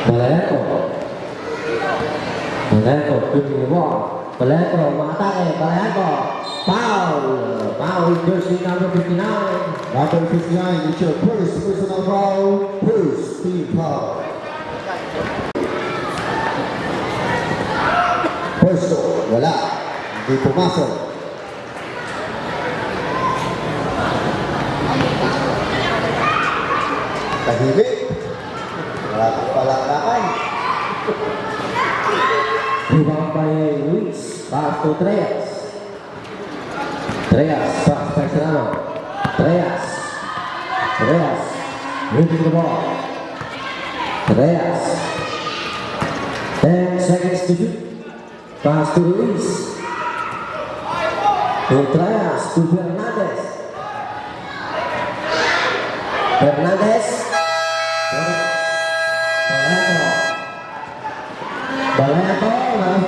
Vallejo. Vallejoขึ้นหัวบอล Vallejo มาตั้งเอง Vallejo foul jersey number 59. Number 59, it's your first personal foul, first team foul. Puesto, wala. Hindi pumasok. Tahimik. Wala kang palakpakan. Rebound by Luis. Pass to Treyas. Treyas, pass by Serrano. Treyas. Moving the ball. Treyas. 10 seconds to shoot. Pass to Luis. To Treyas, to Fernandez. Fernandez. Vallejo,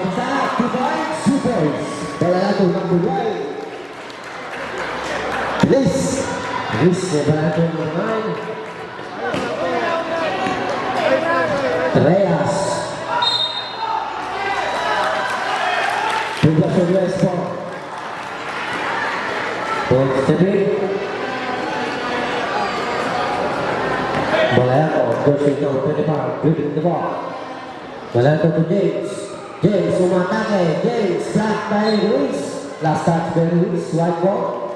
bisa, 2 points. Vallejo number 1. Luis, Vallejo number 9. Treyas. Juga sebelah sport. Point stepping. Vallejo, jersey number 25, dribbling the ball. Vallejo to James. James umatake. James blocked by Luis. Last touch by Luis. White ball.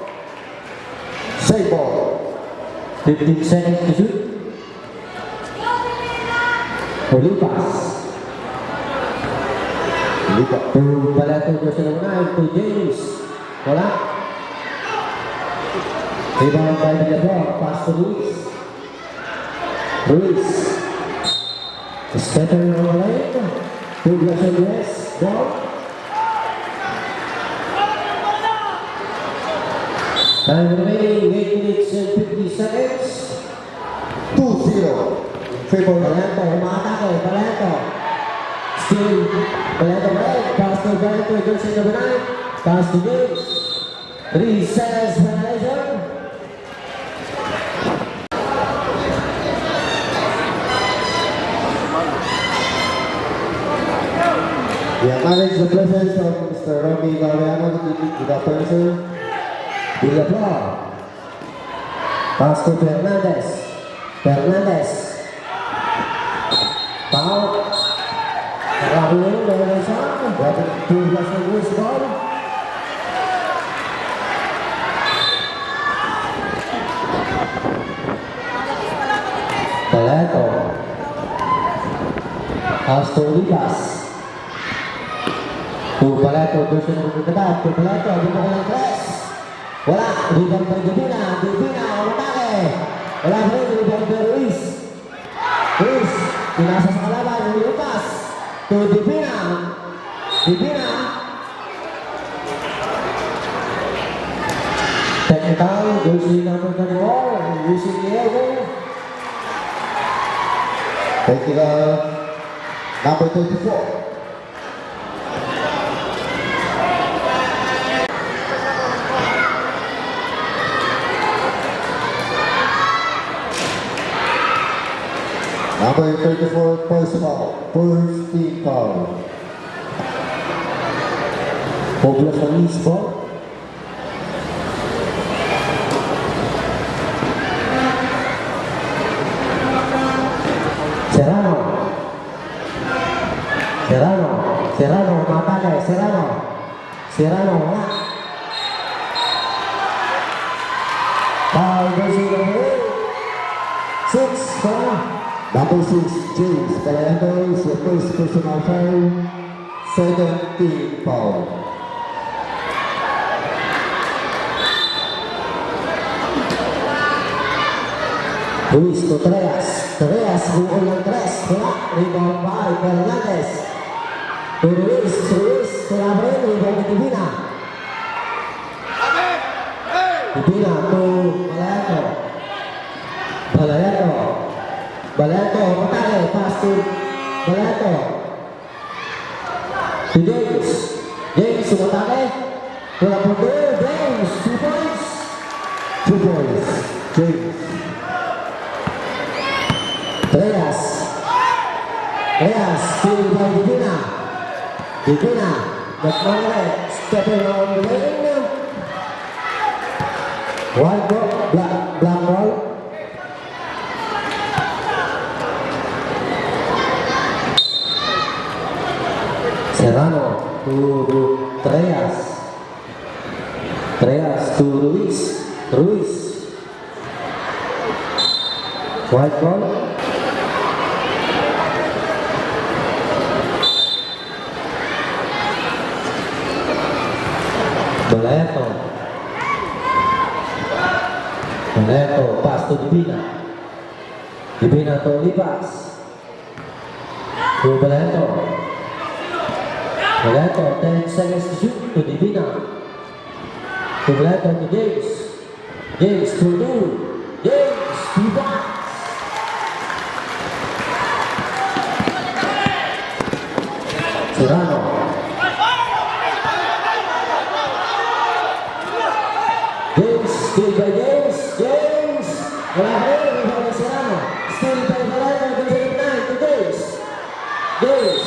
Save ball. 15 seconds to shoot. Olipas. Lipat. To Vallejo jersey number 9 to James. Bola. Rebound by Vallejo. Pass to Luis. Luis. Stepping on the lane. 12 US. Ball. Time remaining 8 minutes and 50 seconds. 2-0. Favor Vallejo umatake. Vallejo. Still Vallejo break. Pass to Vallejo jersey number 9. Pass to James. 3 seconds violation. We acknowledge the presence of Mr. Romy Galeano, the person. Villapor. Pass to Fernandez. Foul. Rabiot dari sana. 12 Luis ball. Vallejo. Pass to Olipas. Vallejo jersey number 4. Vallejo di bawah press. Bola rebound by Divina umatake. Bola rebound by Luis. Pinasa sa kalaban, Lucas. To Divina. Technical, jersey number 24, using the elbow. Technical number 24. Number 34, first foul. First team foul. 12 Luis ball. Serrano umatake. Serrano wala. Foul jersey number 6. Bola. Number 6, James Vallejo is your first personal foul. Second team foul. Luis to Treyas buo ng tres. Bola. Rebound by Fernandez. To Luis. Kalaban. Rebound to Divina. Divina to Vallejo umatake. Pass to Vallejo. To James umatake. Bola po to James. 2 points. 2 points. James. Treyas. Reyes, still by Divina. Divina, McMahon, stepping on the lane. White ball, black ball. Serrano to Treyas. Treyas to Ruiz. Ruiz. White ball. Boleto. Boleto, pass to Divina. Divina to Lipas. To Boleto. Boleto, 10 seconds to shoot to Divina. To Boleto to James. James to Lu. James to Bax. Serrano. James, still by James. James. Wala ko rin, may Serrano. Still by Boleto, to James. James.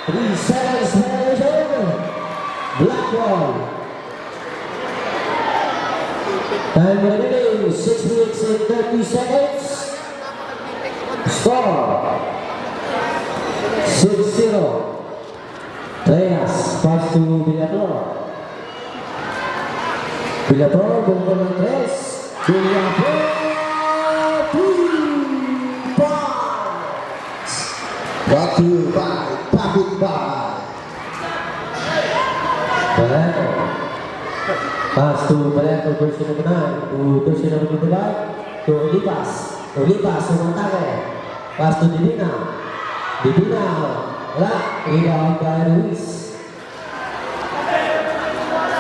3 seconds, violation. Black ball. Time remaining, 6 minutes and 30 seconds. Score. 6-0. Treyas, pass to Villaflor. Villaflor, bumbo ng 3. Villaflor, 3 points. Brought to you by Papi Bar. Boleto. Pass to Boleto, version number 9. To version number 5. To Lipas. To Lipas, umatake. Pass to Divina. Divina. Wala. Rebound by Ruiz.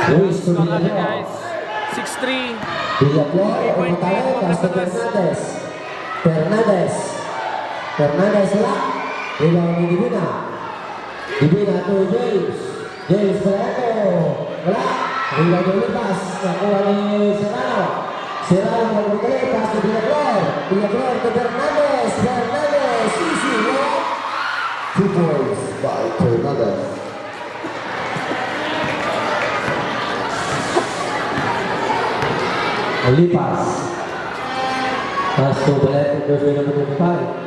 Ruiz to Villaflor. 6-3. Villaflor, umatake. Pass to Fernandez. Fernandez. Fernandez wala. Rebound ni Divina. Divina to James. James Boleto. Wala. Rebound ni Lipas. Nakuha ni Serrano. Serrano magbukali. Pass to Villaflor. Villaflor to Fernandez. Fernandez. Easy. Wala. 2 points by Fernandez. Lipas. Pass to Boleto. Version number 25.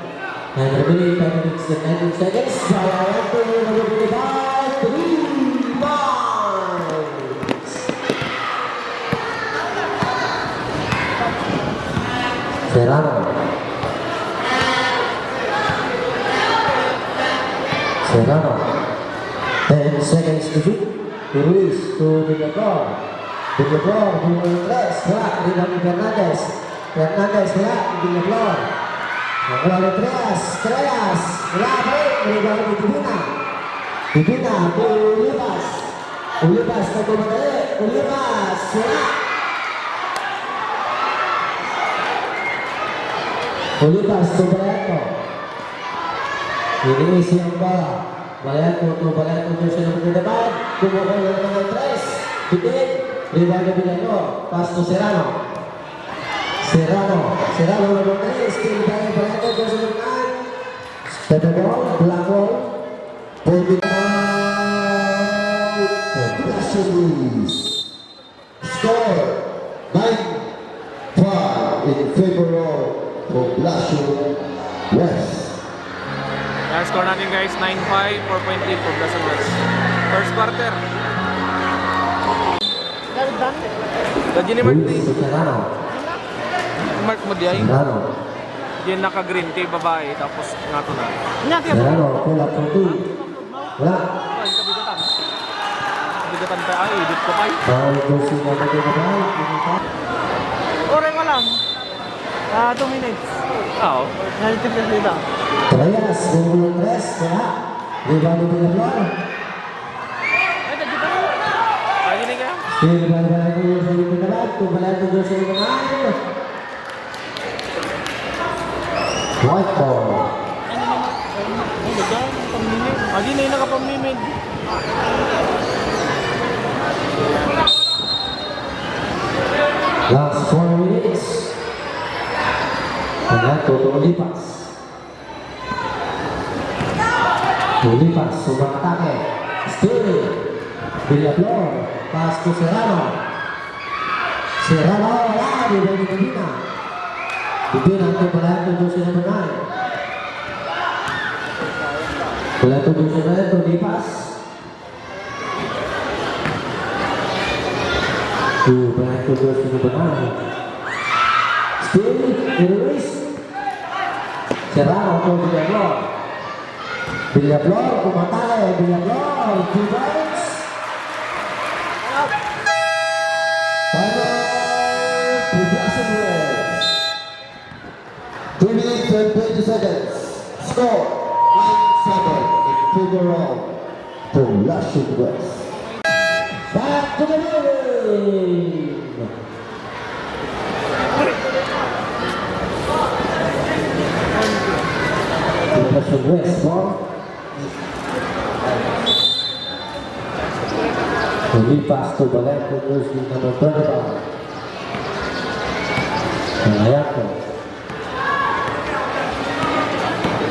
And remaining 5 minutes and 19 seconds. Boleto number 25. 3 points. Serrano. Serrano. 10 seconds to shoot. To Ruiz. To Villaflor. Villaflor. Villaflor. Wala. Rebound ni Fernandez. Fernandez. Wala. Villaflor. Nakuha ni Treyas. Treyas. Wala pa rin. Rebound ni Divina. Divina. To Lipas. Lipas. Nagmamadali. Lipas. Wala. Lipas to Boleto. Iniisi ang bola. Boleto to Boleto. Version number 25. Kumuha ng mga 3. Bitin. Rebound ni Villaflor. Pass to Serrano. Serrano. Serrano number 3. Still by Boleto. Version number 9. Step ball. Black ball. Holding out for Blasio Ruiz. Score 9-5 in favor of Blasio West. Yan, score natin guys, 9-5, 4.8 for Blasio West. First quarter. Dadya ni Mark Ruiz to Serrano. Mark mo di ay. Serrano. Yan naka-green kay babae, tapos nato na. Serrano. Pull up for 2. Wala. Ay, kabigatan. Kabigatan pa ay, edit ko pa ay. Foul version number 25. Oray mo lang. 2 minutes. Oo. Nalitipis nila. Treyas. Bumbo ng 3. Wala. Rebound ni Villaflor. Ay, dadya pa rin. Ay, yun kaya. Still by Boleto. Version number 25. To Boleto. Version number 9. White ball. Adi na yung nakapamimid. Last 4 minutes. Boleto to Lipas. Lumipas, sumakatake. Still. Villaflor. Pass to Serrano. Serrano, wala. Bibay ni Medina. Medina, ito pala ito doon si number 9. Wala ito doon si number 9. Lumipas. Wala ito doon si number 9. Still. Ruiz. Serrano to Villaflor. Villaflor, kumatay. Villaflor, 2 points. Final Progressive West. 2 minutes and 20 seconds. Score 9-7 in favor of Progressive West. Back to the game. Progressive West, ball. Lumipas to Valento, jersey number 35.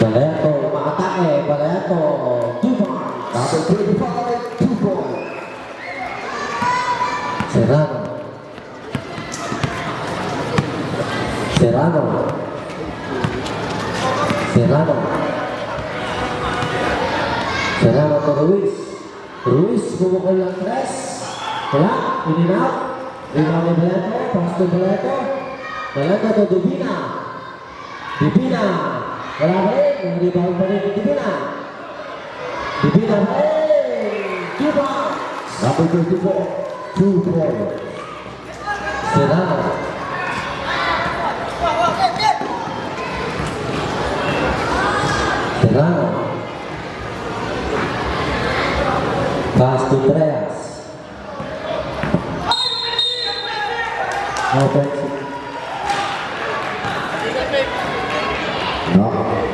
Valento, umaatake. Valento, 2 points. Number 25, 2 points. Serrano. Serrano. Serrano. Serrano to Ruiz. Ruiz bumukol ng 3. Wala. In and out. Rebound ni Valento. Pass to Valento. Valento to Dubina. Dubina. Wala pa rin. Rebound pa rin ni Dubina. Dubina pa rin. 2 points. Number 24, 2 points. Serrano. Serrano. Pass to Treas. Offensive.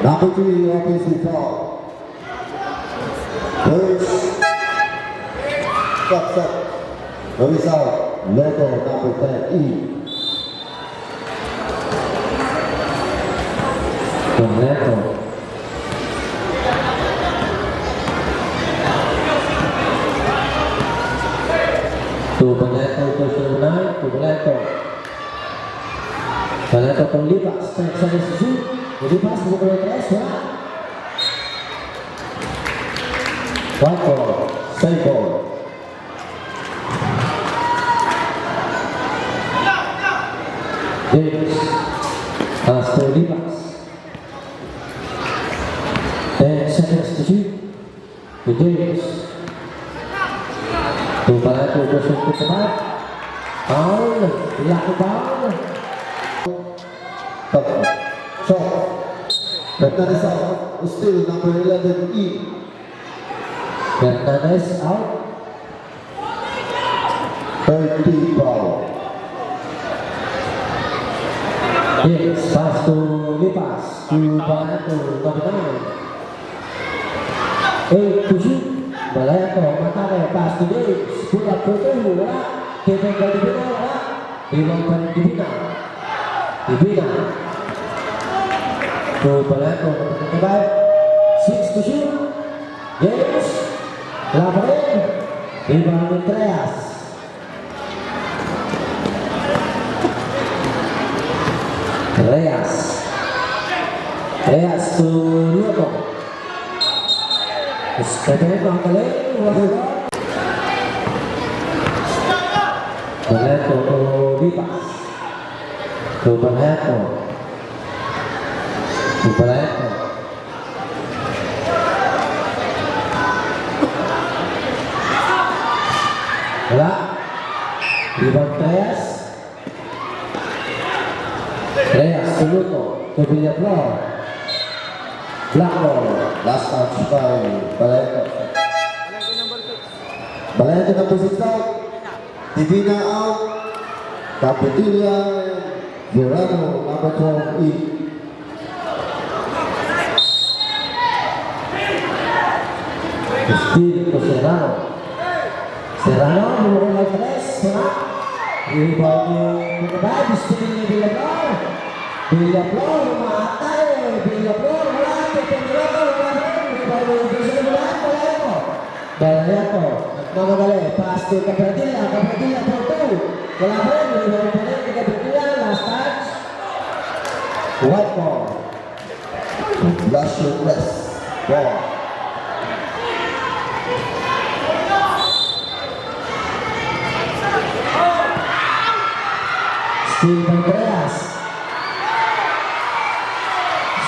Number 3, offensive foul. First, stop. Release out. Logo number 10, E. Valento. To Valento, to 9, to Valento. Valento to Lipas, 10 seconds to shoot. Lipas, bumukol ng 3, wala. 1 ball, save ball. James. Pass to Lipas. 10 seconds to shoot. To James. To Valento, to shoot to 5. Foul. Ilaki foul. Shot. Fernandez out. Still number 11, E. Fernandez out. 30 foul. James, pass to Lipas. To Valento, number 9. 8 to shoot. Valento, matake. Pass to James. Pull up to 2. Wala. Kevin Gadibina, wala. Rebound pa rin Divina. Divina. To Valento, number 5. 6 to shoot. James. Wala pa rin. Rebound ni Treas. Reyes to Luto. Stephen ang galing. Valento to Lipas. To Valento. To Valento. Wala. Rebound Reyes. Reyes to Luto. To Villaflor. Blackmore. Last touch by Valento. Valento number 6 out. Divina out. Capitilla. Verano number 12, E. Steve to Serrano. Serrano, bumukol ng 3. Wala. Rebound ni Magabay. Steve ni Villaflor. Villaflor, umaatay. Villaflor, wala. Pependroto, wala. Rebound ni Villaflor. Balayato, nagmamadali, pass to Capradilla, Capradilla for two. Wala pa rin, niliwan pa rin, Capradilla, last touch. White ball. Last shot less. Ball. Still Andreas.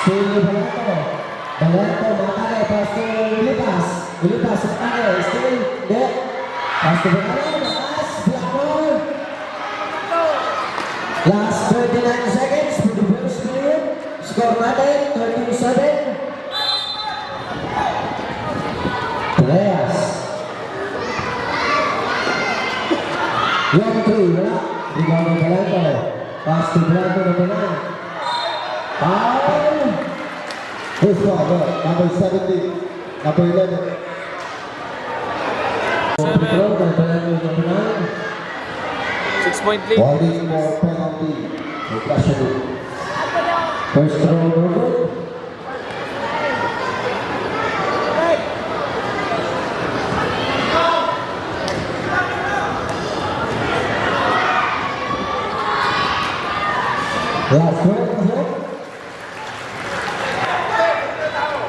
Still Balayato. Balayato, matake, pass to Lipas. Lipas, matake, still dead. Pass to Balayato, pass, black ball. Last 39 seconds for the first period. Score natin, 37. Andreas. 1-3, wala. Rebound ng Balayato. Pass to Balayato na naman. Foul! First foul, number 17, number 11. Control ng Balayato na naman. 6-point lead. Holding for penalty. For Flash. First throw, no good.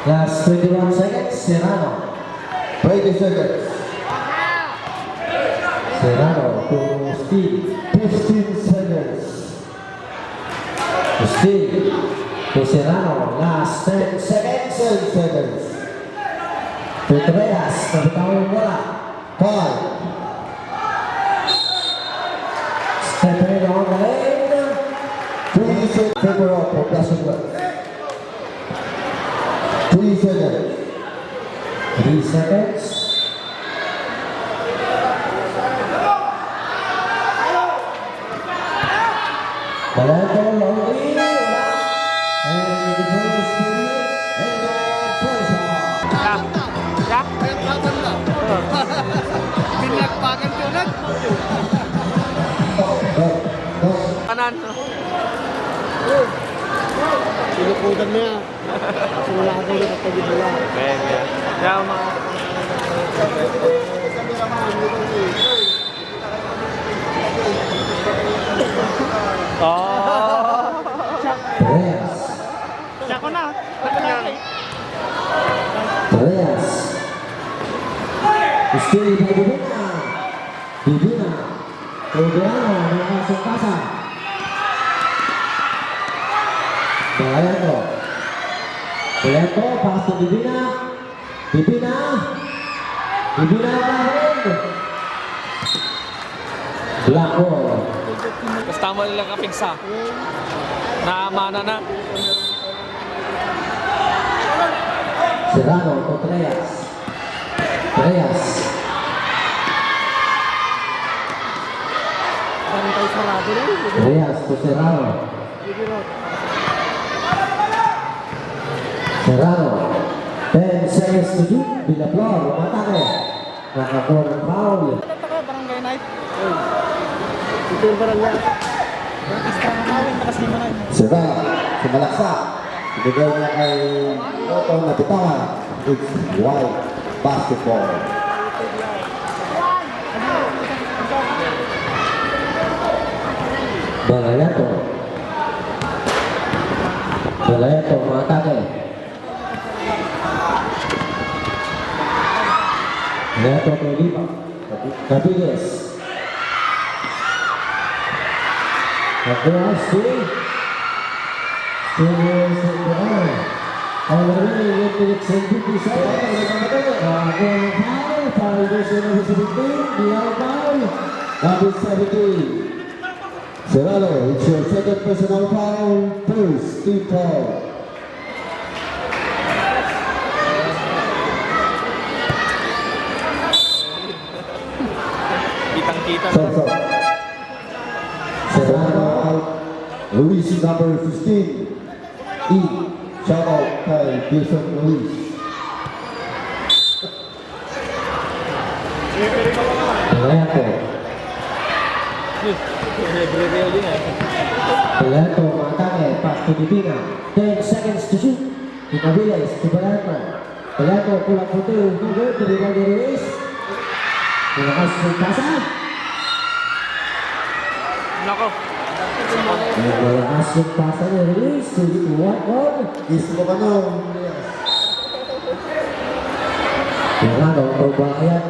Last 21 seconds, Serrano. 20 seconds. Serrano to Steve. 15 seconds. To Steve. To Serrano. Last 10 seconds. 10 seconds. To Treas. Nabitaw yung bola. 5. Step in on the lane. 3 seconds. Favor up for Flash. 3 seconds. 3 seconds. Balayato, lonely. Wala. And the first period. And the first half. Pinagpagan ko na. Kanan. Sinukudan niya. Kasi wala ka tayo kapag wala. Kaya, kaya. Kaya mga... Oh! Treas. Siya ko na. Ano nangyari? Treas. Still Bibina. Bibina. Rodeano. Nakasang-kasa. Balayato. Balayato. Pass to Bibina. Bibina. Bibina pa rin. Black ball. Tapos tama nilang kapigsa. Naamana na. Serrano to Treas. Treas. Parang tayo sarado rin. Treas to Serrano. Serrano. 10 seconds to shoot. Villaflor. Umatake. Nakakuha ng foul. Tataka, barangay night. Ito yung barangay. Basta nakawin, nakasimanay. Sira. Sumalaksa. Ibigay niya kay Otto na bitawan. It's white basketball. Balayato. Balayato. Umatake. Balayato kay Lima. Capiles. Nakuha still. Still is in the air. Already 1 minute and 50 seconds. Nakuha ng foul. Foul is in the 17. Diyaw foul. Number 17. Serrano, it's your second personal foul. First, team foul. Kitang-kita na. So. Serrano out. Luis number 15. E. Shout out kay Jason Luis. Balayato. Nagre-real din eh. Balayato, umatake. Pass to Divina. 10 seconds to shoot. Inabiles to Balayato. Balayato, pulang putih. No good. Tidak di release. Malakas yung pasa. Nako. Malakas yung pasa ni Ruiz. Sulit 1-1. Gusto ko ano? Yan ang pagbayan.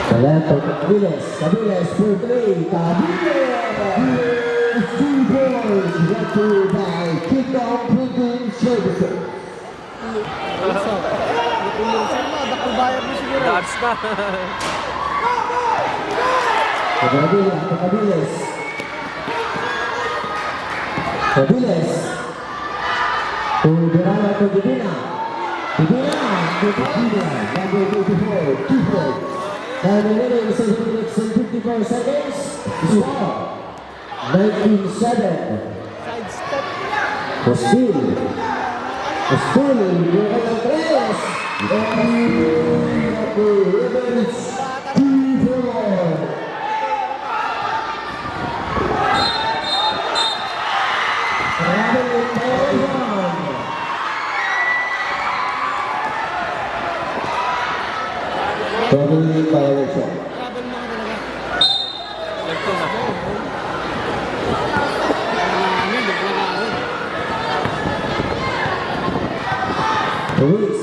Talento Cabiles. Cabiles for 3. Cabiles! 2 points. Brought to you by Kingdom Printing Services. Inulisan mo, dakal bayad mo siguro. Dodge na. Cabiles. Cabiles. Cabiles. Uberana to Divina. Divina. Divina. Number 24. 2 points. Time remaining 7 minutes and 54 seconds. Score. 19-7. Side step. Postil. Postil. Bukan ng 3. Rebels. 2-4. Tony violation. Travel mo ka talaga. Nagto na. Naglagarin. Ruiz.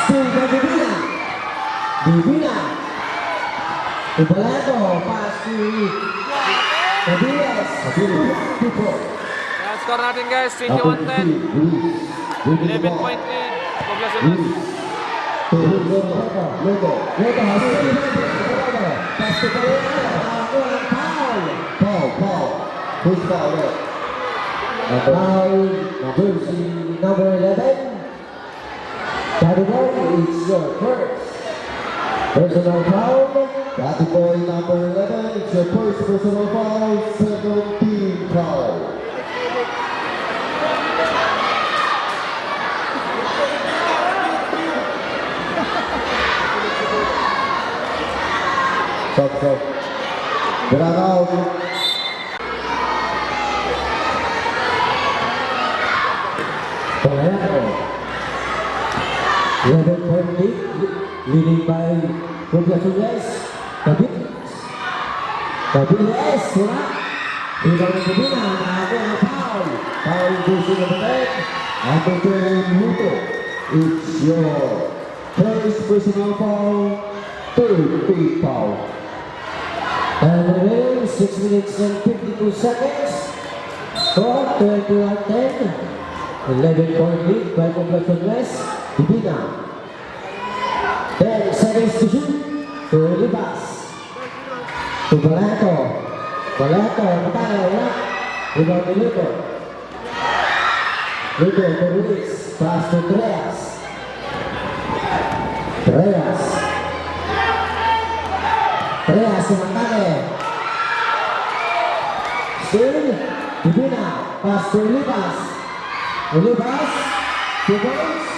Still by Divina. Divina. Ibalato. Pass to Cabiles. Cabiles. 2 points. Kaya score natin guys, Number 21-10. 15, 11 point lead. Poblacion West. Lugo. Luego, pass to Foul. Paul. Who's foul? Foul. Number 11. Category, it's your first. Personal foul. Category number 11, it's your first personal foul, 17 foul. Stop. Get out. Pangayano. 11 point lead, leading by Poblacion West. Cabiles, wala. Ibang Divina, nakago ang foul. Foul goes to number 10. Number 10, Lugo. It's your first personal foul, third big foul. Time remaining 6 minutes and 52 seconds. Score 21-10. 11 point lead by Poblacion West. Divina. 10 seconds to shoot. Tulibas. To Balato. Matalo. Wala. Ibang minuto. Lugo to Ruiz. Pass to Treas. Treas Matale. Still. Divina. Pass to Ulibas. 2 points.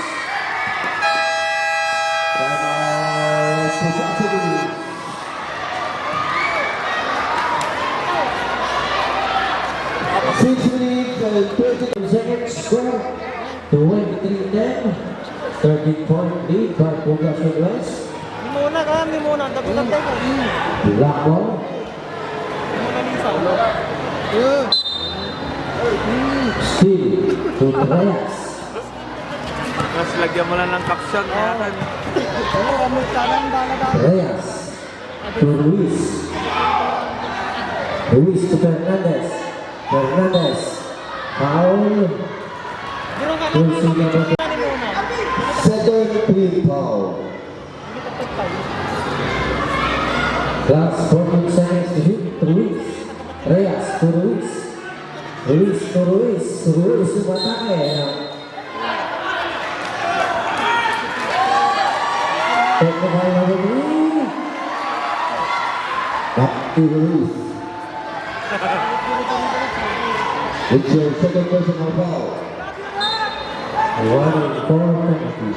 Six minutes and 30 Seconds score 23-10. 13 point lead by Poblacion West. Hindi muna. Dapat ko. Black ball. Still to Treas. Mas lagyan mo lang ng caption. Treas to Ruiz. Ruiz to Fernandez. Foul. second big foul. Last 14 seconds to shoot. Ruiz. Treas to Ruiz. Ruiz sumatake. Technical number 3. Back to Ruiz. It's your second personal foul. 1 and 4 penalty.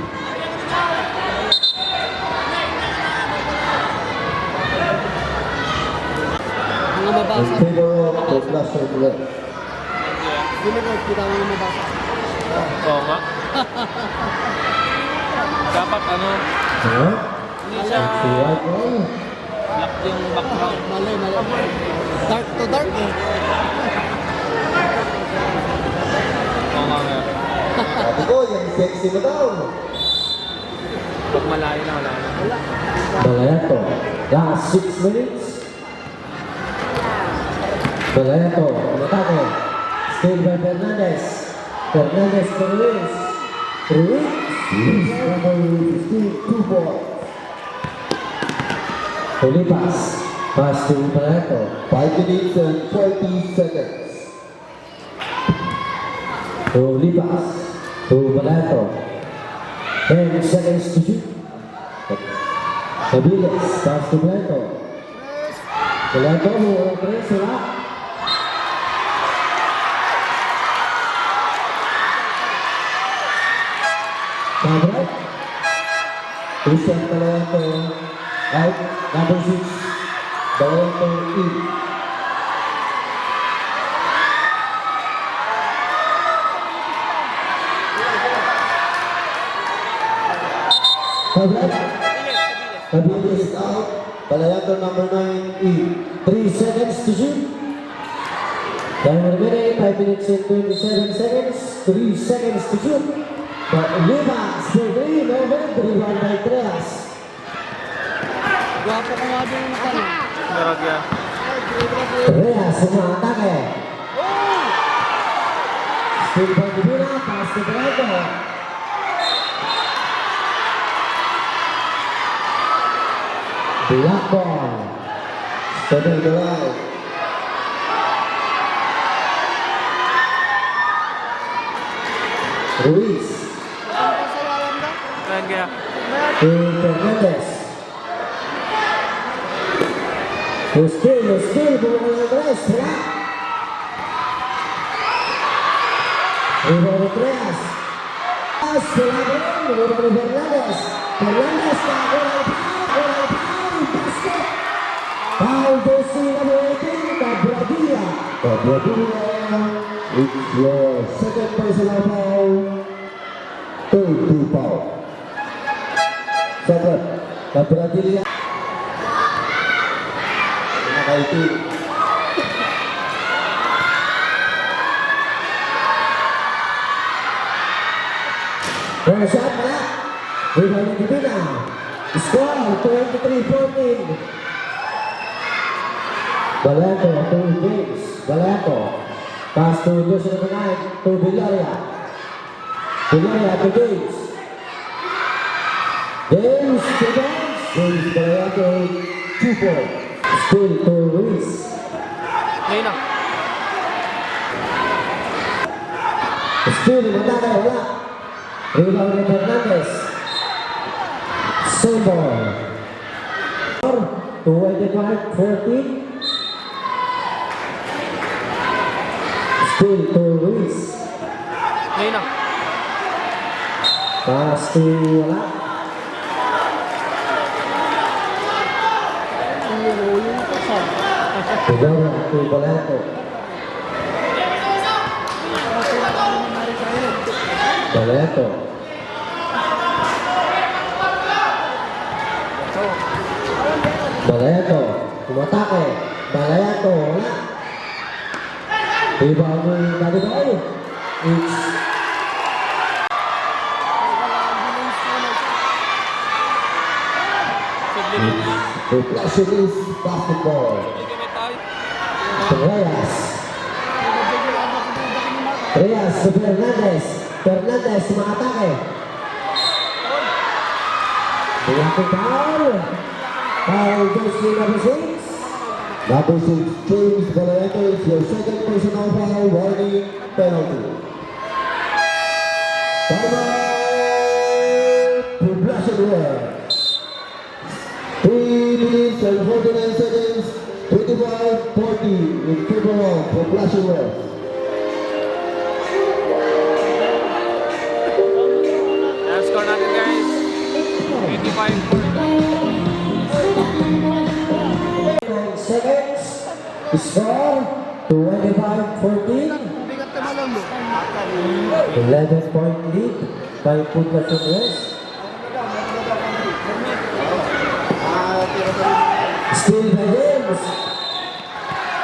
Mga In mabasa. favor of Poblacion West. Hindi mo kita mo mabasa. Oo nga. Dapat ano, Ha? hindi siya Si White Ball. black yung background. Mali. Dark to dark eh. Oo nga nga. Sabi ko, yung sexy mo daw. Pag malayo na, wala na. Balayato. Last 6 minutes. Balayato. Umatake. Still by Fernandez. Fernandez to Ruiz. Ruiz. Number 15, 2 ball. Olipas. Pass to Balayato. 5 minutes and 40 seconds. Olipas. To Balayato. 10 seconds to shoot. Cabiles. Pass to Balayato. Balayato. Walang press. Wala. Tabrak. Christian Balayato. Out. Number 6. Balayato in. Tabrak. Cabiles Is out. Balayato number 9 in. 3 seconds to shoot. Time remaining 5 minutes and 27 seconds. 3 seconds to shoot. But Libas for 3. No bad. Rebound by Trias. Gwapo ko nga din yung kanya. Darag yan. Trias umatake. Still by Divina. Pass to Blanco. Black ball. Second drive. Ruiz. Kaya kaya. To Fernandez. Still, bumukal ng Tres, wala. Rebound ni Tres. Pass, wala pa rin. Rebound ni Fernandez. Fernandez na, walang foul, basket. Foul to Sina Bueting, Cabradilla. It's your second personal foul. Third team foul. Second, Cabradilla. Nakaitin. One shot, wala. Rebound ni Divina. Score, 23-14. Balato, to James. Balato. Pass to Jose Namanay, to Villaria. Villaria to James. James to James. James Balato, 2 points. Still to Ruiz. Ngayon na. Still, matake, wala. Rebound ni Fernandez. Same ball. 25-14. Still to Ruiz. Ngayon na. Pass to wala. Tidora to Balato. Balato. Balato. Umatake. Balato. Wala. Rebound ni Dadibay. It's The pressure is basketball. Hindi may tayo. Reyes. Reyes to Fernandez. Fernandez umatake. Malaki foul. Foul goes to number 6. Number 6, James Balayato is your second personal foul, warning penalty. Bye-bye to Blushing West. 3 minutes and 49 seconds, 25-40 in favor of Blushing West. Ayan, score natin guys. 9 seconds. Score 25-14. Bigat ka malam mo. 11-point lead. by Poblacion West. Still by James.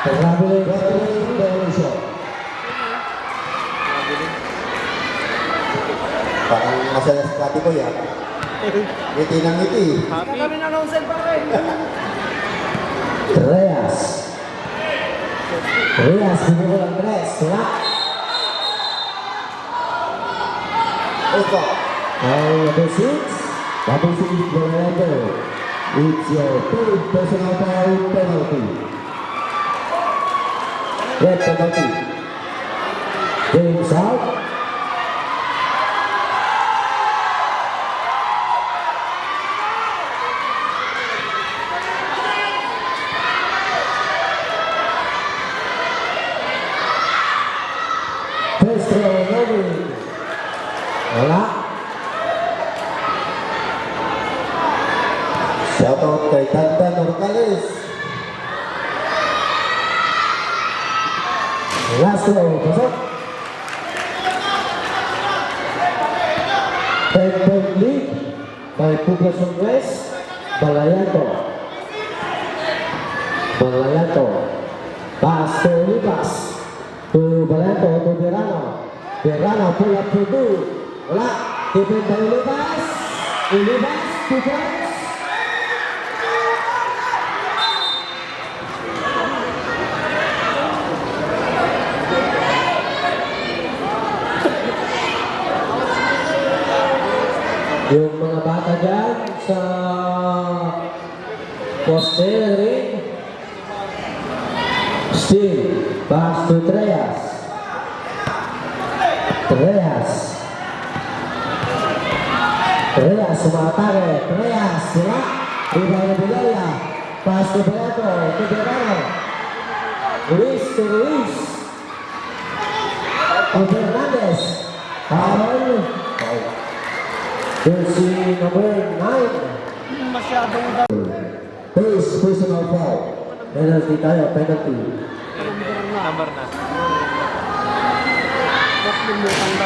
Traveling violation. Parang masaya sa kati ko yan. Ngiti ng ngiti. Happy. Kami na nonsen pa rin. Reyes. Reyes, binigyan ng tres. Wala. Opa. Number 6. Number 6, Fernando. It's your third personal foul penalty. Red penalty. James out. First throw, Robin. Wala. Shoutout kay Tantan Orcales. Last throw, pasok. 10-point lead by Poblacion West. Balayato. Balayato. Pass to Libas. To Balayato, to Verano. Verano pull up to 2. Wala. Defend by Libas. Libas, 2 points. Yung mga bata dyan sa poste ring. Still, pass to Treyas. Treyas. Treyas, sumatake. Treyas, sila. Rebound na Bilaya. Pass to Beato, to Verano. Luis to Luis. To Fernandez. Foul. Jersey number 9. Masyadong daw. First personal foul. Penalty tayo, penalty. Number na.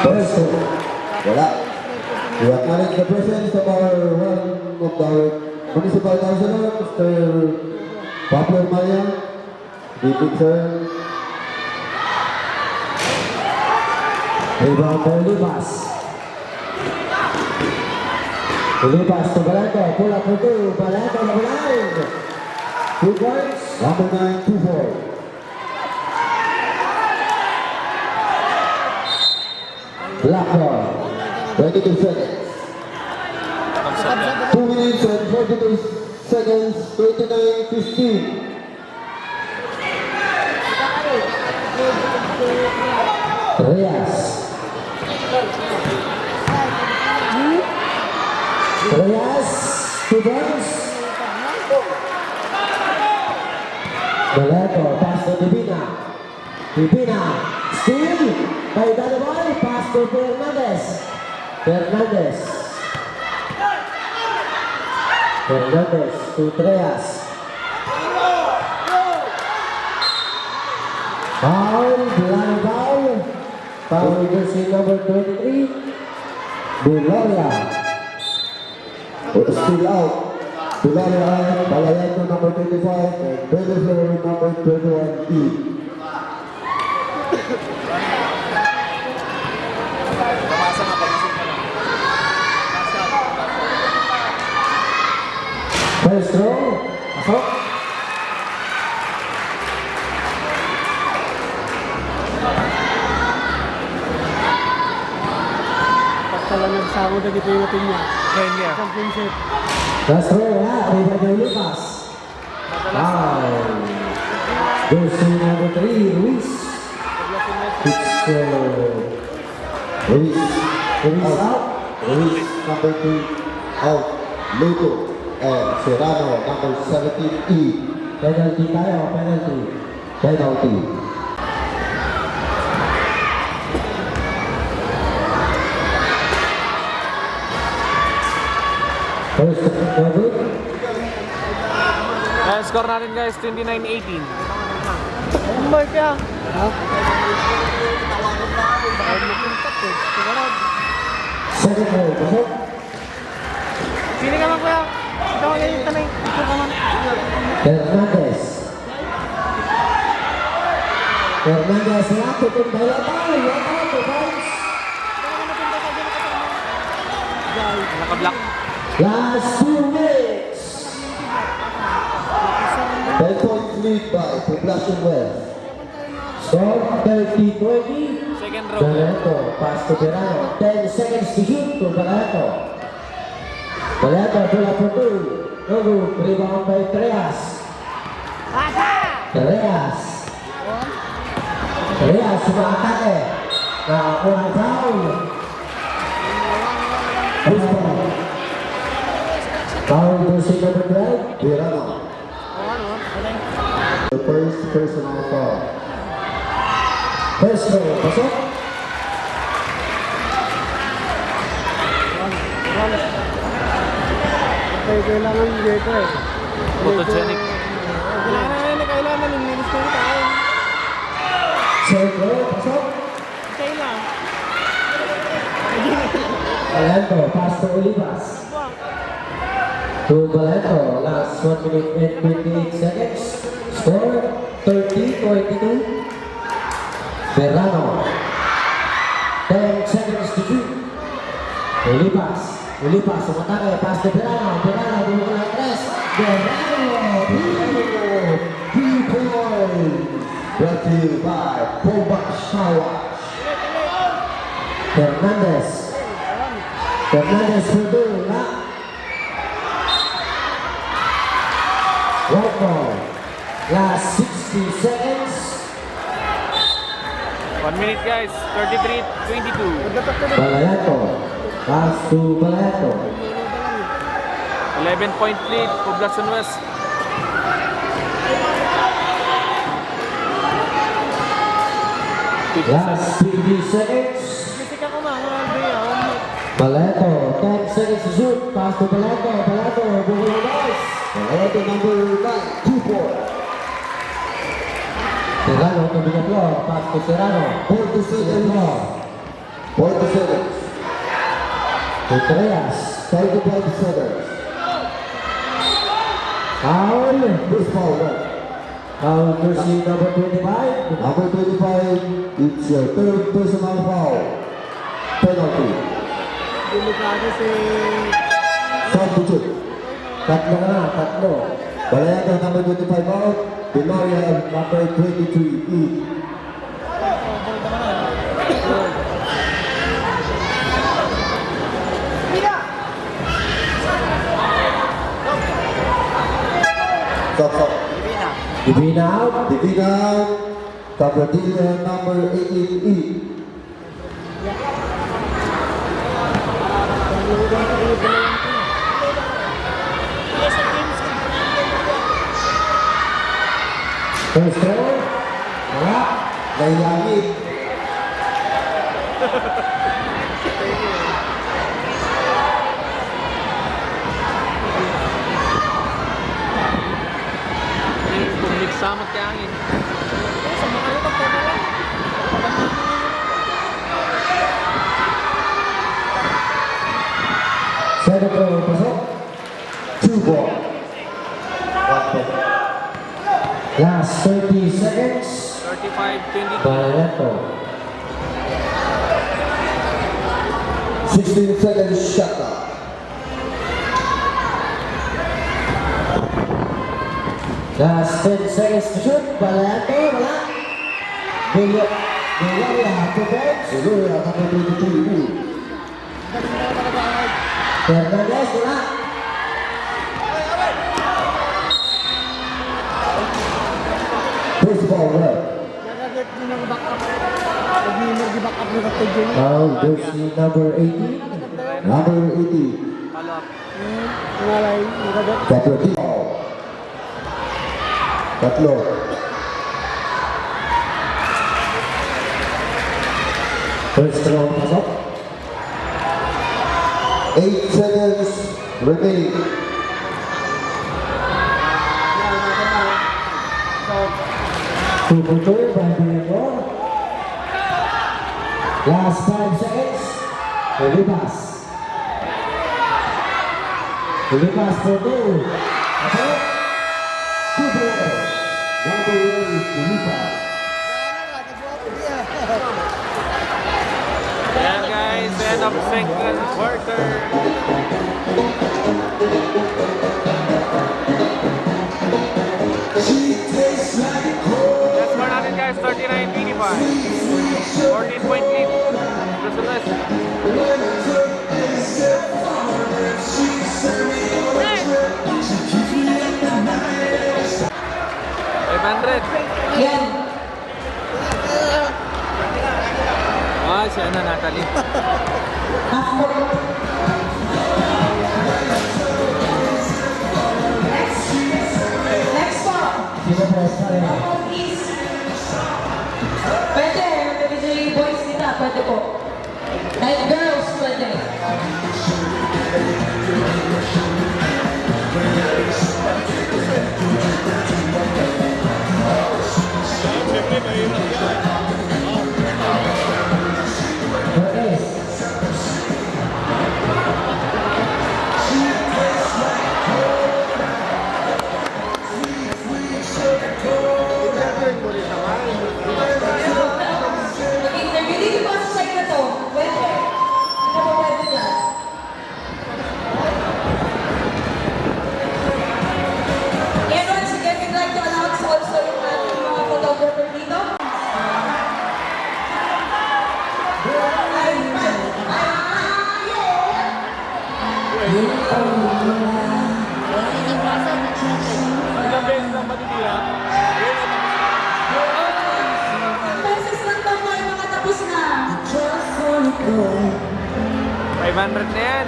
First one. Wala. We acknowledge the presence of our one of our municipal councilor, Mr. Pablo Maya, the picture. Rebound by Libas. Libas to Balato. Pull up to 2. Balato on the line. 2 points. Number 9, 2-4. Blackburn. 22 seconds. 2 minutes and 42 seconds. 29-15. Reyes. Reyes. 2 points. Balato. Pass to Divina. Divina. Steal. By Dalaboy. Pass to Fernandez. Fernandez. Fernandez to Treyas. Foul, blind foul. Foul jersey number 23. Biloria. Still out. Bilaria out. Balayato number 25 and Venezuela number 21E. Pumasa na, pagising ka na. First throw. Pasok. Pagkala nagsamo na dito yung natin niya. Kenya. Championship. Last throw, wala. Rebound by Lucas. Foul. Jersey number 3, Luis. It's Ruiz Luis out. Ruiz number 2 out. Luto and Serrano number 17E. Penalty tayo, penalty. Penalty. First throw. Score natin guys, 29-18. Umay kaya. Ha? Baka mapuntak eh. Sigurad. Second row, pasok. Sili ka man kuya. Ito ko yung tanay. Ito ka man. Fernandez. Fernandez, lato kung dala tayo. Lato, guys. Naka-block. Last 2 minutes. 10 points lead by Poblacion West. Score 30-20. Second row. Baleto, pass to Verano. 10 seconds to shoot to Baleto. Baleto, bola for 2. No good. Rebound by Treas. Treas. Treas, sumakake. Nakakuha ang foul. Baseball. Foul to si number 12. Verano. The first personal foul. First row, pasok. Okay, kailangan dito eh. Photogenic. Kailangan nilinis ko tayo. Third row, pasok. Kailangan. Baleto, pass to Olivas. To Baleto, last 1 minute and 28 seconds. Score 30-22. Verano. 10 seconds to shoot. Olivas. Olivas, sumatake. Pass to Verano. Verano, bumula ng 3. Verano. Beautiful. 3 points. Brought to you by Poblacion. Fernandez. Fernandez for 2. Na. One more. Last 60 seconds. 1 minute guys. 33-22. Balayato. Pass to Balayato. 11-point lead. Poblacion West. Last 50 seconds. Kasi ka kumahan. Balayato. 10 seconds to shoot. Pass to Balayato. Balayato. Bumula guys. Balayato number 9. 2 points. Serrano to the floor. Pass to Serrano. 4 seconds. 40 seconds. To Treas. 35 seconds. Foul. This foul, right? Foul to si number 25. Number 25, it's your third personal foul. Penalty. Delikado si... Substitute. Tatlo na. Tatlo. Balayato number 25 out. Deloria number 23 in. Stop. Divina out. Divina out. Cabradilla number 18 in. First row. Wala. Nailangit. Kung nagsamot kay angin. Sama kayo pag pwede lang. Second row. Pasok. 2 ball. 1 point. Last 30 seconds. 35-22. Balayato. 16 seconds shot clock. Last 10 seconds to shoot. Balayato. Wala. Deloria to bench. Deloria number 23 in. Fernandez. Wala. First ball right. Nagaget din ang back up. Nag-iimer di back up ni Dr. Jimmy. Foul to si number 18. Number 18. Follow up. Ngalay, nagaget. Cabradilla. Tatlo. First row. Pasok. 8 seconds remaining. Tututur by Balayato. Last 5 seconds. Olivas. Lucas for goal. Apo. Super. Number 1, Lucas. Ayan guys, end of second quarter. Let's score natin guys, 39-25. 14-point lead. Blue Sunrise. Yan. Ah, si ano, Natalie. Next po. Sino press pa rin? Please. Pwede. Pwede boys nila. Pwede po. Kahit girls, pwede. Cortez. Mag-interview dito po sa site na to. Pwede. Hindi po pwede dyan. And once again, we'd like to announce also yung ating mga photographer dito. Beses lang daw po yung mga tapos na. 500 na yan.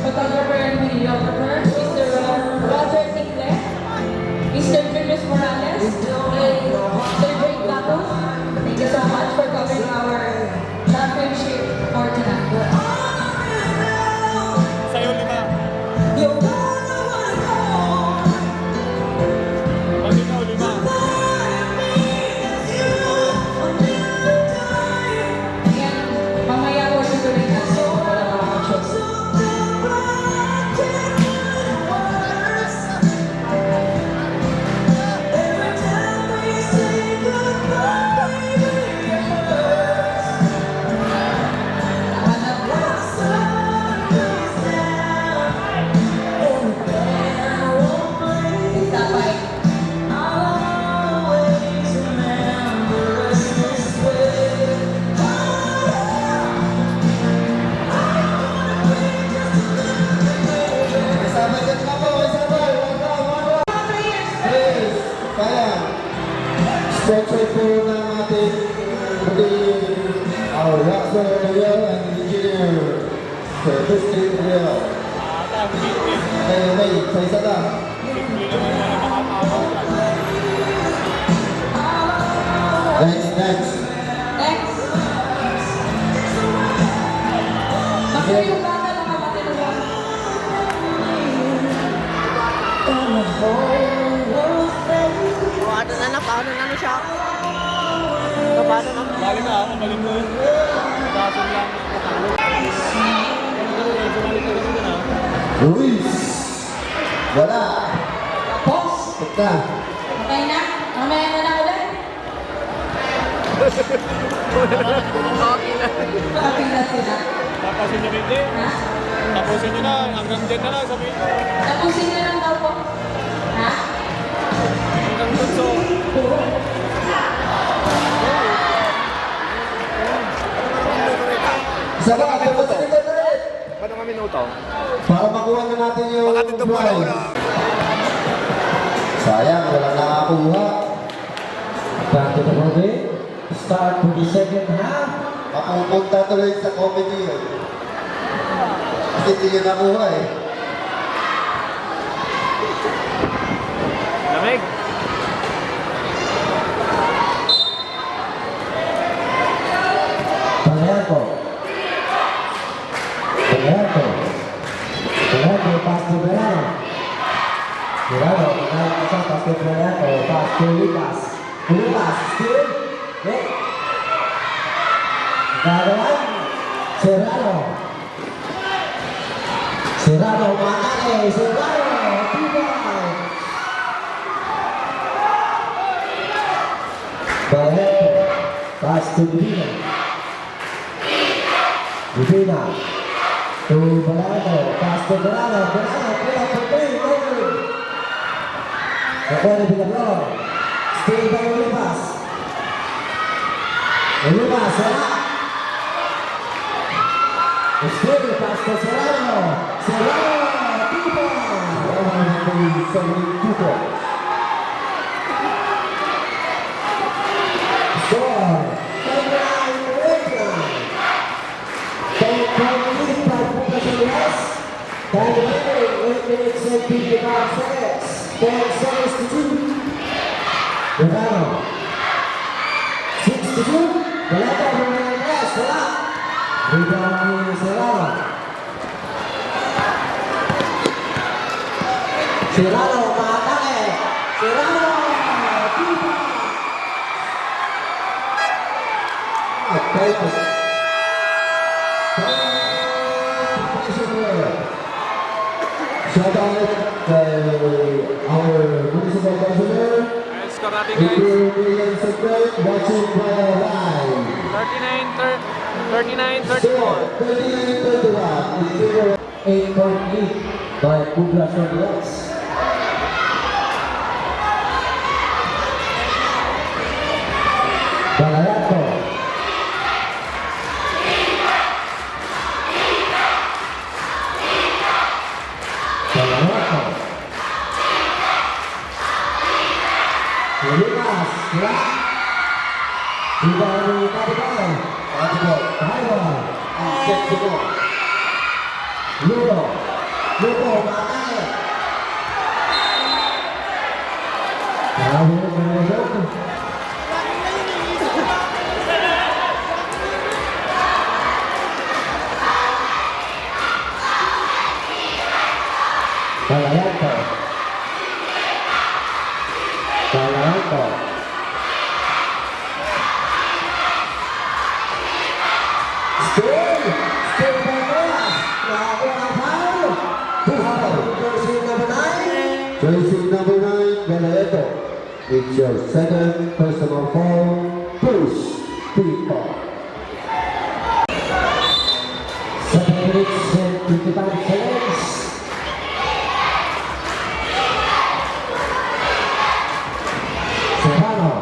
Photographer and videographer, Mr. Roger Ticle, Mr. Julius Morales, Mr. Drake Bato. Thank you so much for covering our championship for tonight. Sa'yo, lima. Pag ikaw, lima. Ayan, mamaya po tutuloy na sa mga options. Tapay. Sabay ka na po, sabay. Please, kaya. Sponsor po ng ating our Rockstar Real and Engineer, Sir Christine Real. May, sa isa lang. Next. Next. Bakit yung bata ng kapatid mo? Paano na siya? Paano na? Balik na ako, balik mo. Dapat lang. Luis. Wala. Tapos? Pagka. Okay na? Mamaya na lang ulit? Okay na sila. Tapusin nyo hindi. Ha? Tapusin nyo na. Hanggang dyan na lang sabihin ko. Tapusin nyo lang daw po. Ha? Hanggang bunso. Isa ba? Tapos na ulit. Ba't ang minuto? Para makuha na natin yung prize. Sayang, walang nakakuha. Back to the ball game. Start to the second half. Mapupunta tuloy sa comedy yun. Kasi hindi niya nakuha eh. Lamig. Pangayako. Pangayako. Pangayako, pass to Verano. Verano, Pangayako sa pass to Pangayako. Pass to Lucas. Lucas, still. Okay. Gagawan. Serrano. Serrano, Manane. Serrano. Tibay. Pangayako. Pass to Divina. Divina. To Balado. Pass to Balado. Balado. Pull up the play. Over. Nakuha ni Villalor. Stay by Olipas. Olipas. Serra. Still pass to Serrano. Serrano. Tupo. 172 points. Score. 8 minutes and 55 seconds. 10 seconds to 2. Verano. 6 to 2. Balata Hernandez. Wala. Rebound ni Serrano. Serrano maatake. Serrano. Tipa. Okay. Shout out our municipal councilor, Ayan, score natin guys. Mr. William Secret, watching via live. 39-34. 39-31. 8.8 by Poblacion West. Balayato. Balayato. Lucas. Ya. Rebound ni Tadibay. Tadibay. Check the ball. Ludo. Ludo Manane. Tahu Ludo. Balayato. Balayato. Still by Boas. Nakakuha ang foul. Foul. Jersey number 9. Jersey number 9, Galaeto. It's your second personal foul. Push. People. 7 minutes and 55 seconds. Serrano.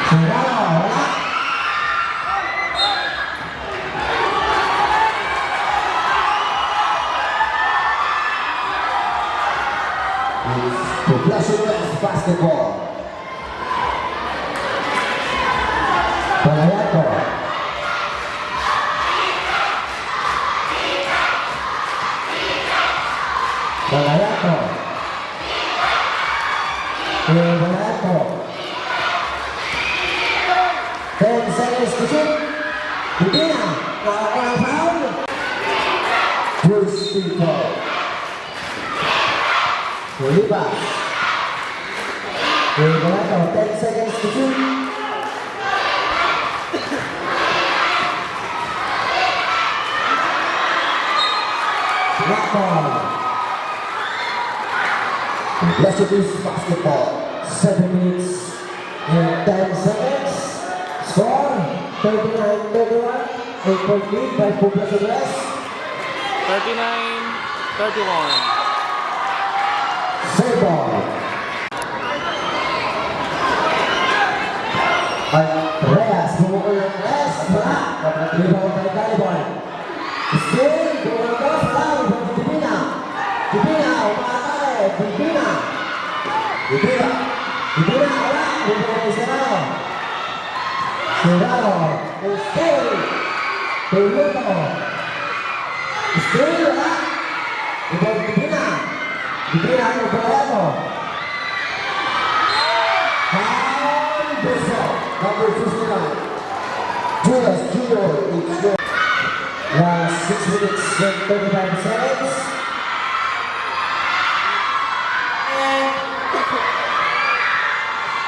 Serrano, wala. Poblacion West basketball. Balayato. Balayato. Balayato. 10 seconds to shoot. Divina. Nakakuha ang foul. Push people. Olipas. Balayato. 10 seconds to shoot. Blackball. Poblacion East basketball. 7 minutes and 10 seconds. Score 39-31. 8-point lead by Poblacion West. 39-31. Save ball. Reyes, bumukol ng Reyes. Wala. Rebound by Caliban. Still, bumukol. Foul from Divina. Divina, umatake. Pipina. Pipina. Pipina, wala. Pipina ni Serrano. Serrano. Stay. Pipino. Stay, wala. Ibang Pipina. Pipina, Pipina. Number 59. Julius Junior, it's your Last 6 minutes and 35 seconds.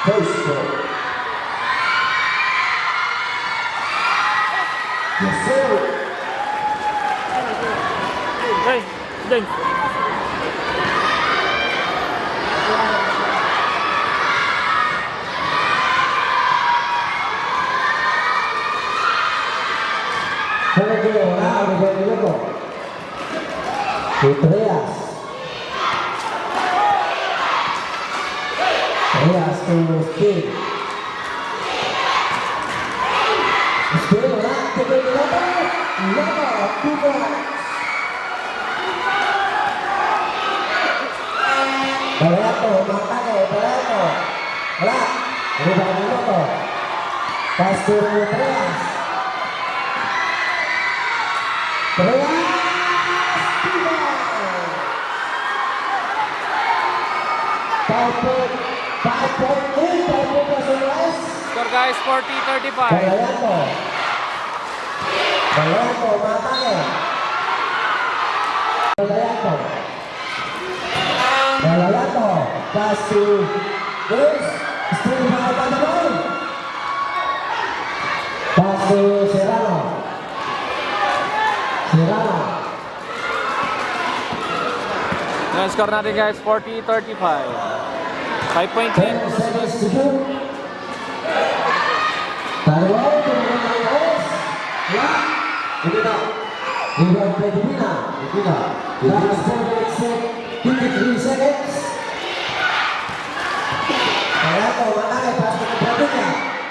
first goal. Yes, sir. Hey, James. Pellegrini, wala. Pellegrini luto. Trias. Trias to Steve. Steve, wala. Pellegrini luto. Luto. 2 points. Baleto, Matake, Baleto. Wala. Pellegrini luto. Pass to Trias. Trias. 5.8, 5 less. Score guys, 40-35. Baleto. Baleto, Matake. Baleto. Baleto. Pass to Bruce. Still by the ball. Pass to Serrano. Serrano. Yan, score natin guys, 40-35. 5.8. 10 seconds to shoot. Taruhan, tumulong ng oras. Wala. Pipina. Ibang Pipina. Pipina. Last 53 seconds. Baleto, Matake. Pass to Pipina.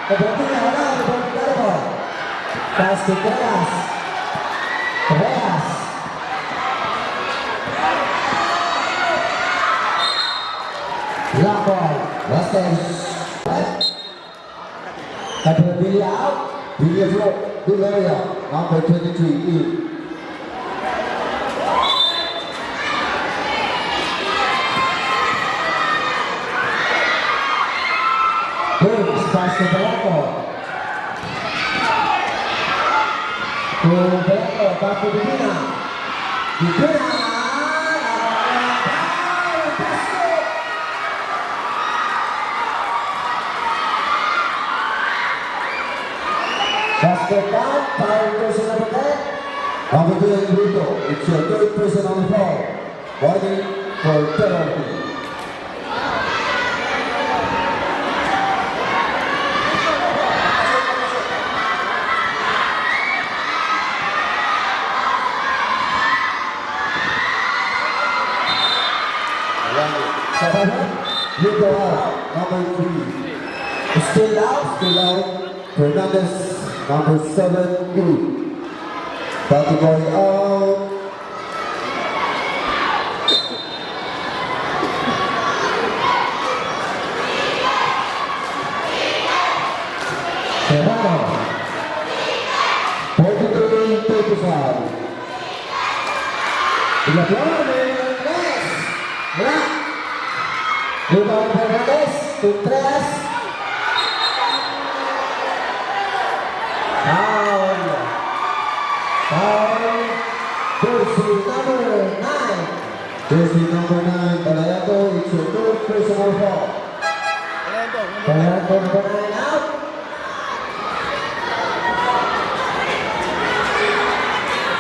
Pipina, wala. Pipina. Pass to Trias. Trias. Lampard, Western. Billy out. Billy Flow. Bulgaria. Number 23. In. James, pass to Baleto. To Baleto, pass to Pipina. Pipina. Basket down, foul person number 10. Number 10, Brito. It's your third personal foul. Warning for penalty. Seven. Brito out. Number 3. Still out. Still out. Fernandez. Number 7. In. Batty boy out. Serrano. 43-35. Ilagay, Fernandez. Wala. Rebound Fernandez. To Tres. Foul. Foul. Jersey number 9. Jersey number 9, Balayato. It's your third personal foul. Baleto number 9 out.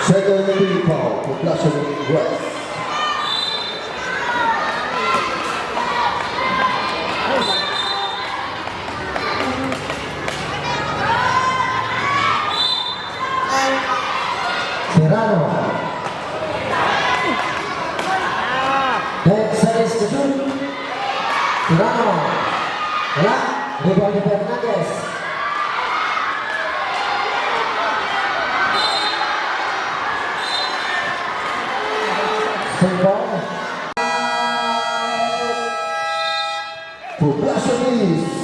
Second team foul for Flushing West. Serrano. 10 seconds to shoot. Serrano. Wala. Rebound ni Fernandez. Save ball. Poblacion East.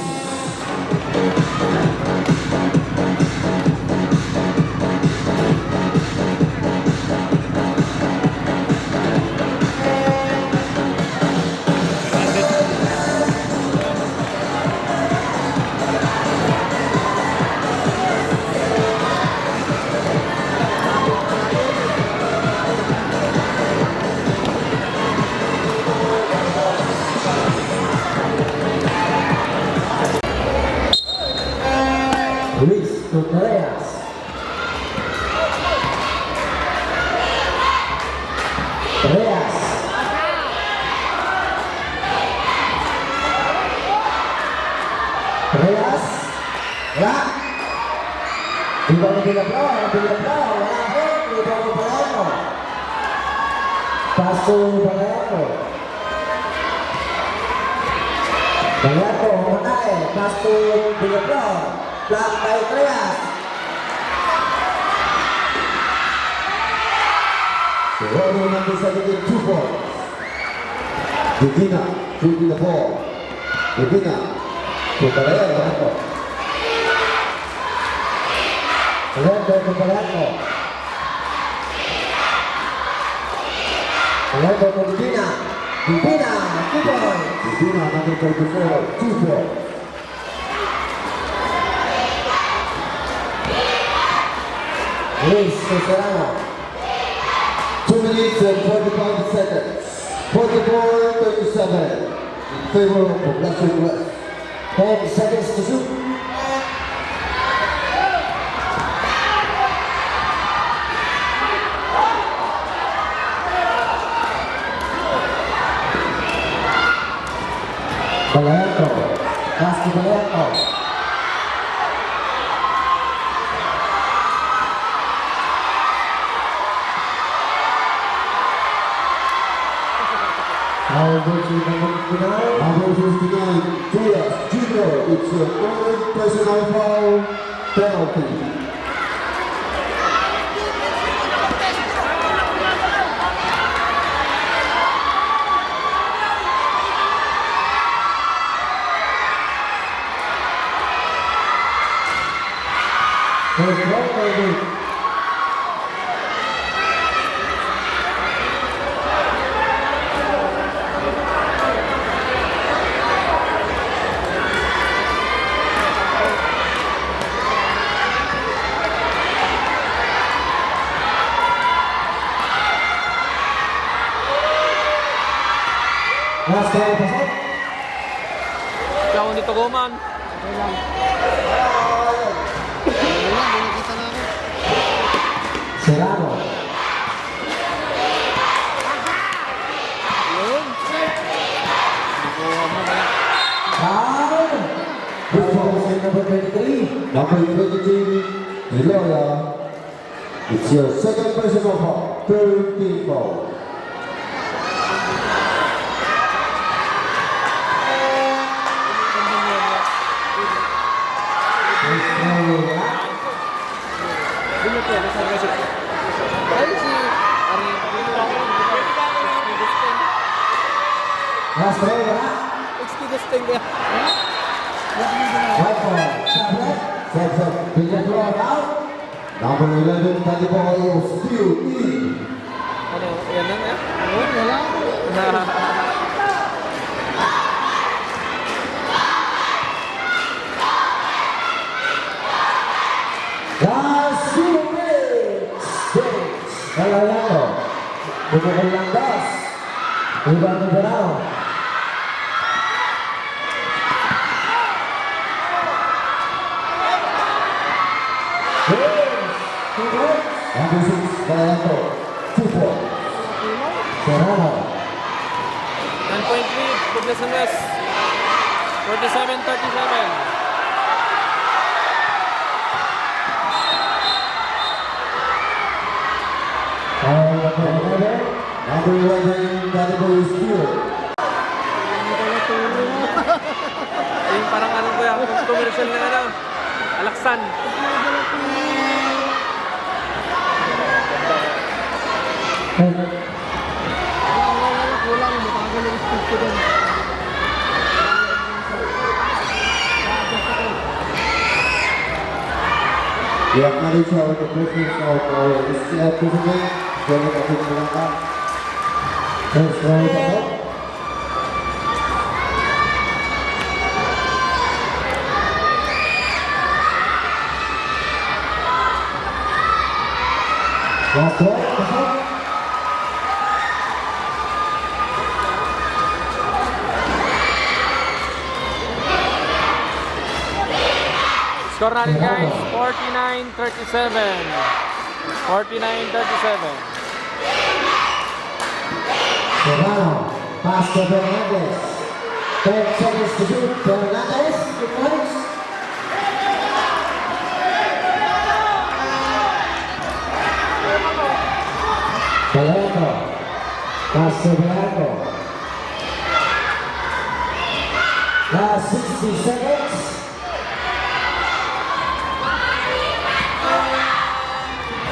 Luis Contreras. Reyes. Reyes. Wala. Iba ni Bilabro. Wala po. Iba ni Barreto. Paso Barreto. Barreto, Manay. Paso Bilabro. Block by Reyes. The runner number 17, 2 points. Divina, shooting the ball. Divina, to Barreto. Barreto to Barreto. Barreto to Divina. Divina, 2 points. Divina, number 34, 2 points. Luis Serrano. 2 minutes and 45 seconds. 44-37 in favor of Poblacion West. 10 seconds to shoot. Barreto. Pass to Barreto. How about you, number 59? Number 59, Diaz Jr. It's your third personal foul penalty. There's one baby. Last time, pasok. Ikaw nito Goman. Okay lang. Wala, nakita na ako. Serrano. Yun. Foul. Good ball, number 23. Number 23, Eloya. It's your second personal foul, third team foul. Ay, si Ari. Last try, wala. Ex-Tigusting niya. White ball. Tablet. Set. Billiard ball out. Number 11, Tati ball, still in. Ano, yan lang eh. Wala. Last 2 minutes. Kalayano. Bumukol lang das. Ibang Liberao. Number 6, Galato, 2 points. Serrano. 9 point lead, Poblacion West. 47-37. Number 11, Tati ball, still. Yung parang ano ko yan, commercial na ano. Alaksan. Wala. Kulang. Matagal yung speed ko dun. We acknowledge the presence of our SCF President, Johnny Kapit Malaka. First round ako. Last one, pasok. Score natin guys, 49-37. 49-37. Serrano, pass to Fernandez. 10 seconds to shoot. Fernandez, good points. Vallejo, pass to Vallejo. Last 60 seconds.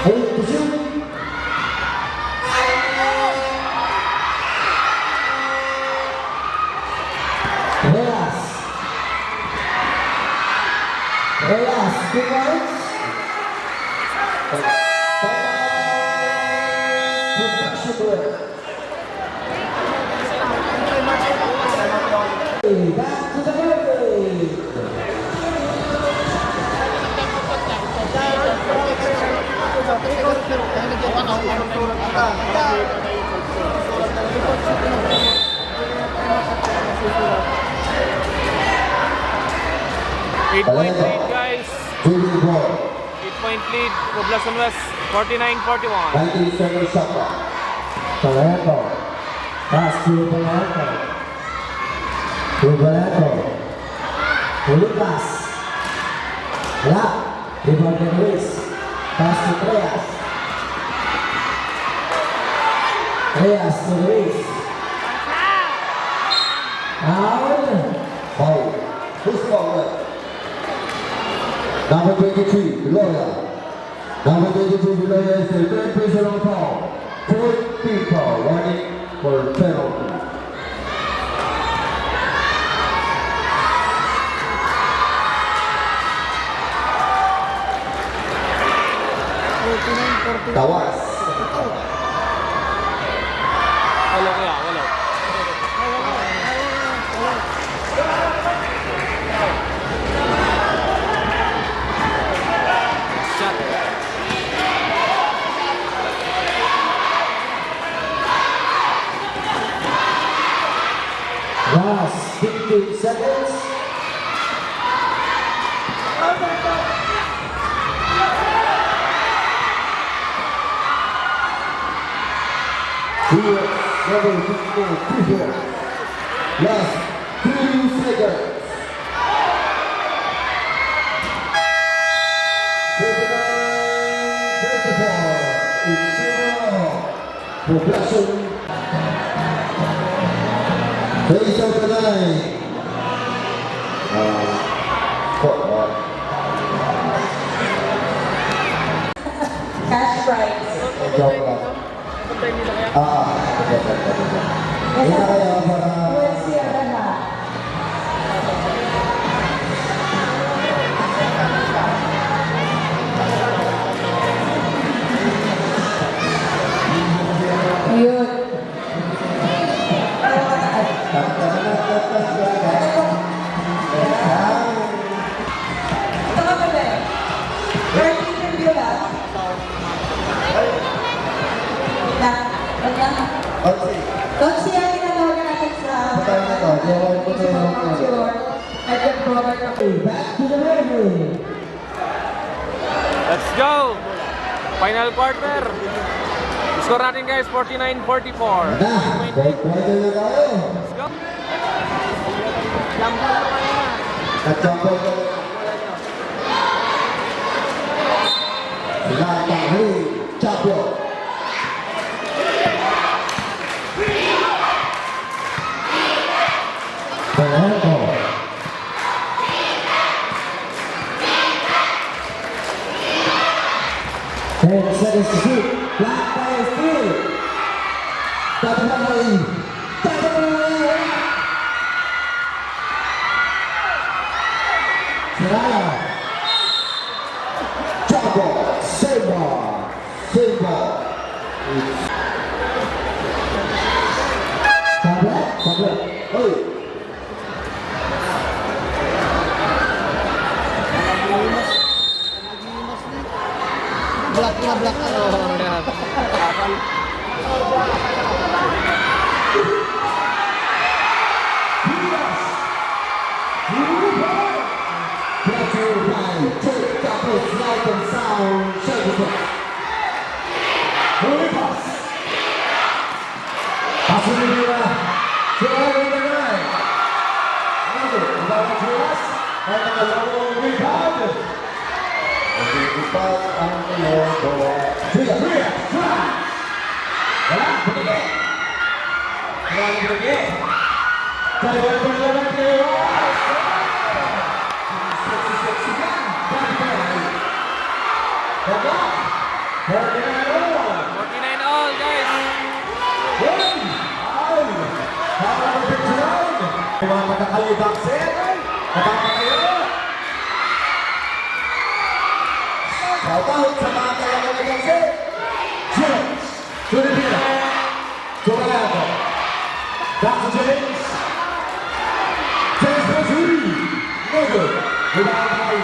Eight to shoot. Reyes, good points. Production work. Back to the birthday. Eight-point lead guys. Julie Ball, 8-point lead, Poblacion West, 49-41. 19 seconds shot clock. Vallejo, pass to Vallejo. To Vallejo. Lucas. Lap, rebound to Luis. Pass to Reyes. Reyes to Luis. Out. Foul. Who's foul? Number 23, Gloria. Number 22, Gloria is the third personal foul. 4 people running for penalty. Tawas. Wala kaya, wala. Shot. Last 15 seconds. Here, number 54, 2 Last 3 seconds. 39-34 in zero. Progression. Face of the night. Cash prize. Joke lang. Hindi na kaya para... Mercy na. Ayun. Ito ka pala eh. First interview lang. Coach, yan tinatawagan natin sa Edward Robert. Back to the birthday. Let's go! Final quarter. Score natin guys, 49-44. Na, fourth quarter na tayo. Let's go! Nag-jumper ka na. Sila ang tanghali, champion. Vallejo. Ten seconds to shoot. Black fires through. Tatamay. Tatamay. Serrano. Champion. Pablo. Hey. Black na black na. Oh, yan. Brought to you by Take Tapos Light and Sound Services. Olipas. Pasok ni Dira. Sila yung nanay. Ano? Ibawa Julas. Ay nakalawang rebound. Rebound ang logo. Tria. Wala. Bumili. Wala bumili. Kaya naman kayo. 49 all, guys. Mga magkakalibang set. Matama kayo. Shout out sa mga kalibang set. James. Filipino. Coronado. Back to James. James Mazuri. No good. Rebound by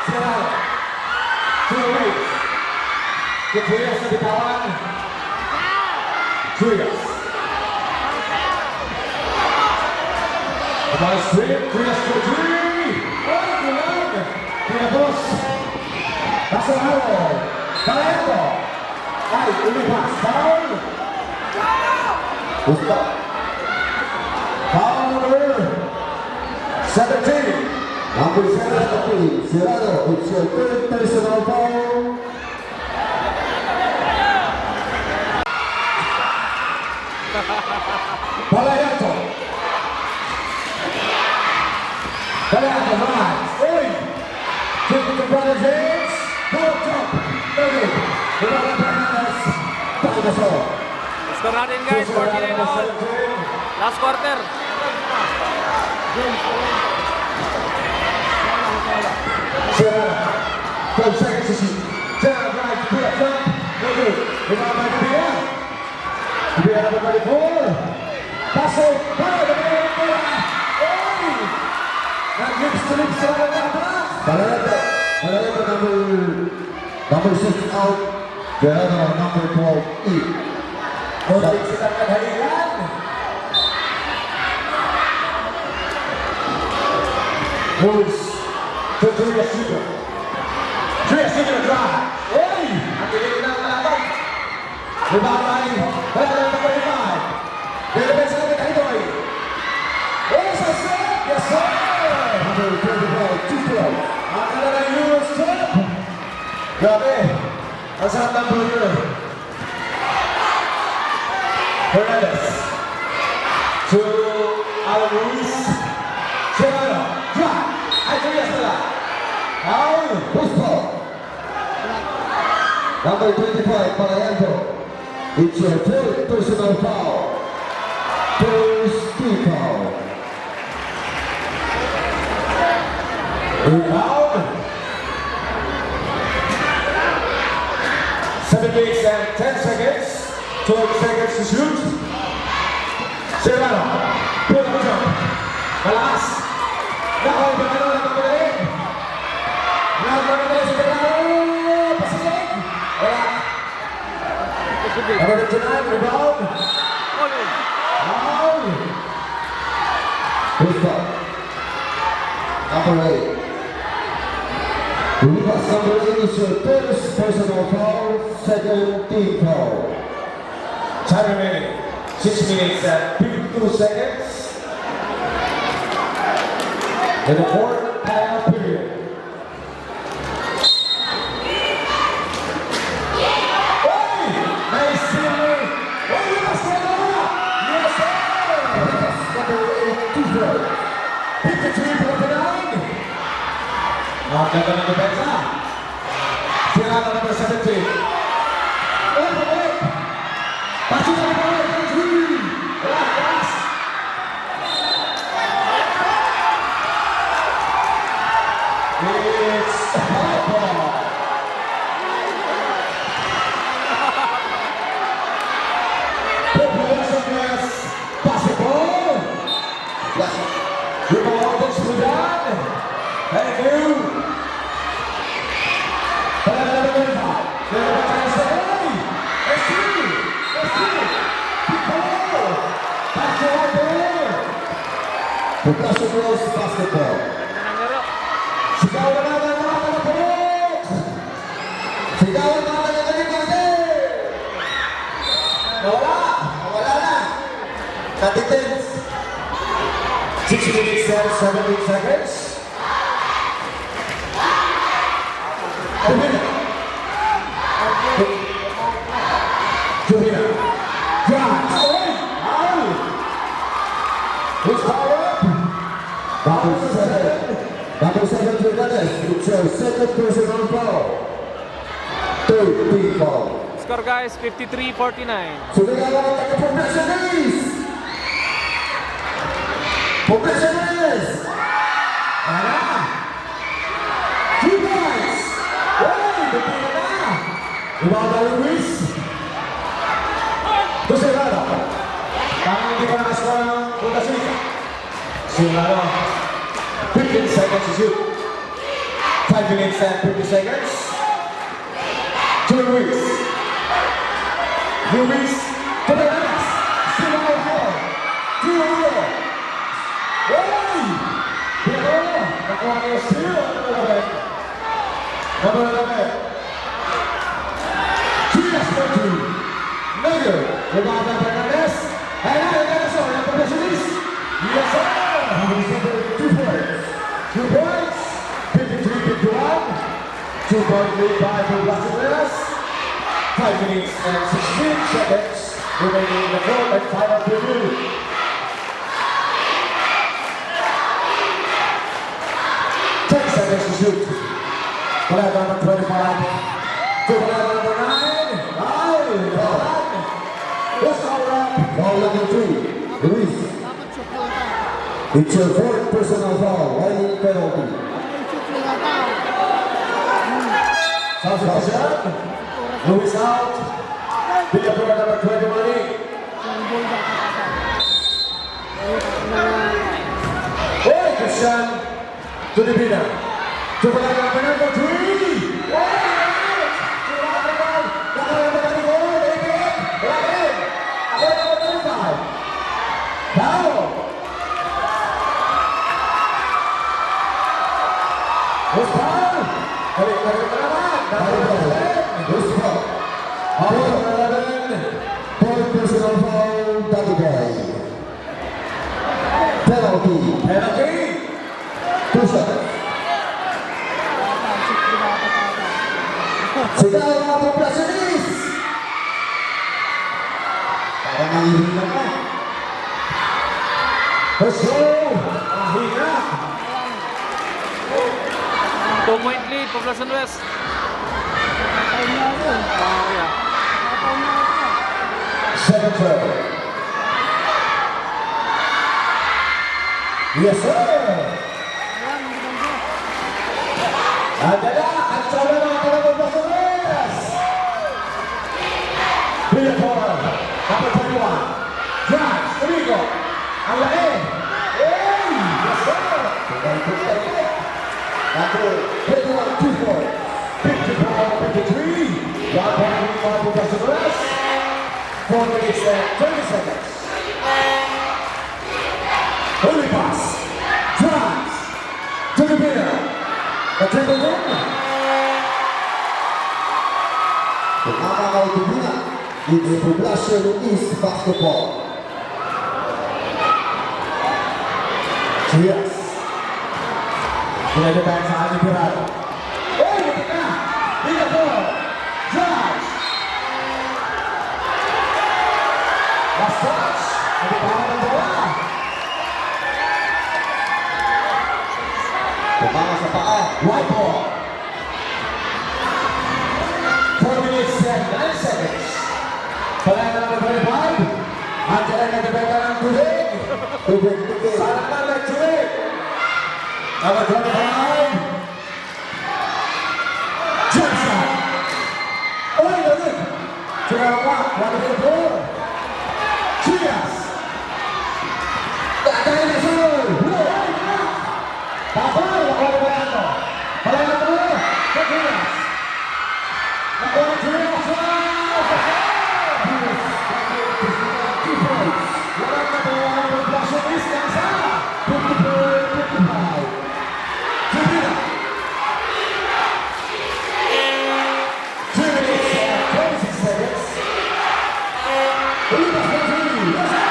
Serrano. To the right. Trias sa bitawan. Trias. About straight, Trias for three. Oh, good. Pinabos. Basalaro. Talento. Ay, ulipas. Foul. Gusto. Foul number 17. Number 17, Serrano, it's your third personal foul. Palayato. Palayato, right. Oi. Take it to brother James. Go top. Ready. Rebound by Hernandez. Dinosaur. Score natin, guys. 49 all. Last quarter. Serrano. 12 seconds to shoot. Serrano drive to the top. No good. Rebound by Bia. Bia number 24. Paso. Para the man. Oi. Nag-lips sa mga atas. Palayato number 6 out. Serrano number 12 in. Mulik silang naghalilan. Moves to Trias Jr. Trias Jr. drive. Oi! Ang galing ng laban. Rebound by veteran number 5. Deliver sa kami Kaidoy. Oh, sa set! Yes, sir! Number 25, 2-12. Ang kanilang Euro step. Grabe. Ang sarap ng burger. Hernandez. To Alan Ruiz. Serrano. Drive. Ay, Trias na lang. Foul. Gusto. Number 25, Palayato. It's your third personal foul. First team foul. Rebound. 7 minutes and 10 seconds. 12 seconds to shoot. Serrano. Pull up a jump. Malakas. Nakaw ba na lang ang magaling? Nakaw si Serrano. Pasilig. Wala. Number 59, rebound. Foul. Gusto. Number 8. Lucas number 8 is your first personal foul, second team foul. Time remaining. 6 minutes and 52 seconds. In the fourth time period. Hey! Nice steal. Oh, yes, Serrano! Yes, sir! Lucas number 8, 2-12. 53-49. Maganda ng depensa. Serrano number 17. Oh, balik! Pasok na ito! Relax! It's a foul ball. Population is basketball. Poblacion Girls Basketball. Ganda ng laro. Sigawan naman mga kalapit! Sigawan mga kalapit kasi! Nawala! Nawala na! Katitins! 6 minutes and 17 seconds. Jumina! Jumina! Drives! Out! Who's power up? Double seven Fernandez. It's your second personal foul. Third team foul. Score guys, 53-49. Sudah lawan ke Poblacion Girls. Poblacion Girls. Ada. 2 points. Hey, betul na. Ibang dari Luis. Tusilado. Tangan di pa nakaswa ng Poblacion. Silado. 15 seconds to shoot. 5 minutes and 50 seconds. To Luis. Luis to the last. Still on the floor. 2-0. Hey! Pero, nakuha niya still. Number 11. Chinas for 2. Nugger. Rebound by Fernandez. And now the next one. The professionals. Yes, sir. Two points. 2 points. 53-51. 2-point lead by Poblacion Girls. 5 minutes and 16 seconds remaining in the fourth and final period. Seconds to shoot. Paleta number 25. To paleta number 9. What's all up? Foul number 3. Luis. Dapat shoot lang ito. It's your fourth personal foul. Line penalty. Dapat shoot lang ito. Substitution. Luis out. Villanueva number 20 running. Yung ball ba kakata? Hey, Christian. To the winner. To the number 3. Now. What's foul? Balik naman. This foul. Fourth personal foul. Double guy. Penalty. Penalty. 2 seconds. Shoot lang ata. Sigaw mga Poblacion Girls. Parang nangihinga ka. Let's go. Mahina. 2-point lead, Poblacion West. Time na ako. Oh, yeah. Time na ako. Second throw. Yes, sir. Ayan, hindi lang siya. Andala, ang sabi mga Poblacion Girls. Villanueva, number 21. Drives, Amigo. Ang laki. Hey! Yes, sir. Number 21, 2 points. 54-53. 1 point lead by Poblacion Girls. 4 minutes and 30 seconds. Early pass. Drives. To the winner. The triple one. Pumakaw Dubina. It's Poblacion East Basketball. Yes. Pinagdataan sa ating pirata. Oh, buti na! Dito po! Drives! Last touch! Nagpapahan ng bola! Pumaka sa paa. White ball! 4 minutes and 9 seconds. Palata ng 25. Andiyan ang nagdebenta ng tubig. Tubig. Sana na nag-tubig. Number 25. Jump shot. Oy, David. Tumama. 1-4. Cheers. Dahil na sir. Tapos, nakuha na ba yan mo? Palata mo. Cheers. Nakuha na Cheers. Walang nabawa ng Poblacion East ng sana. Olipas Benji. Yes, sir.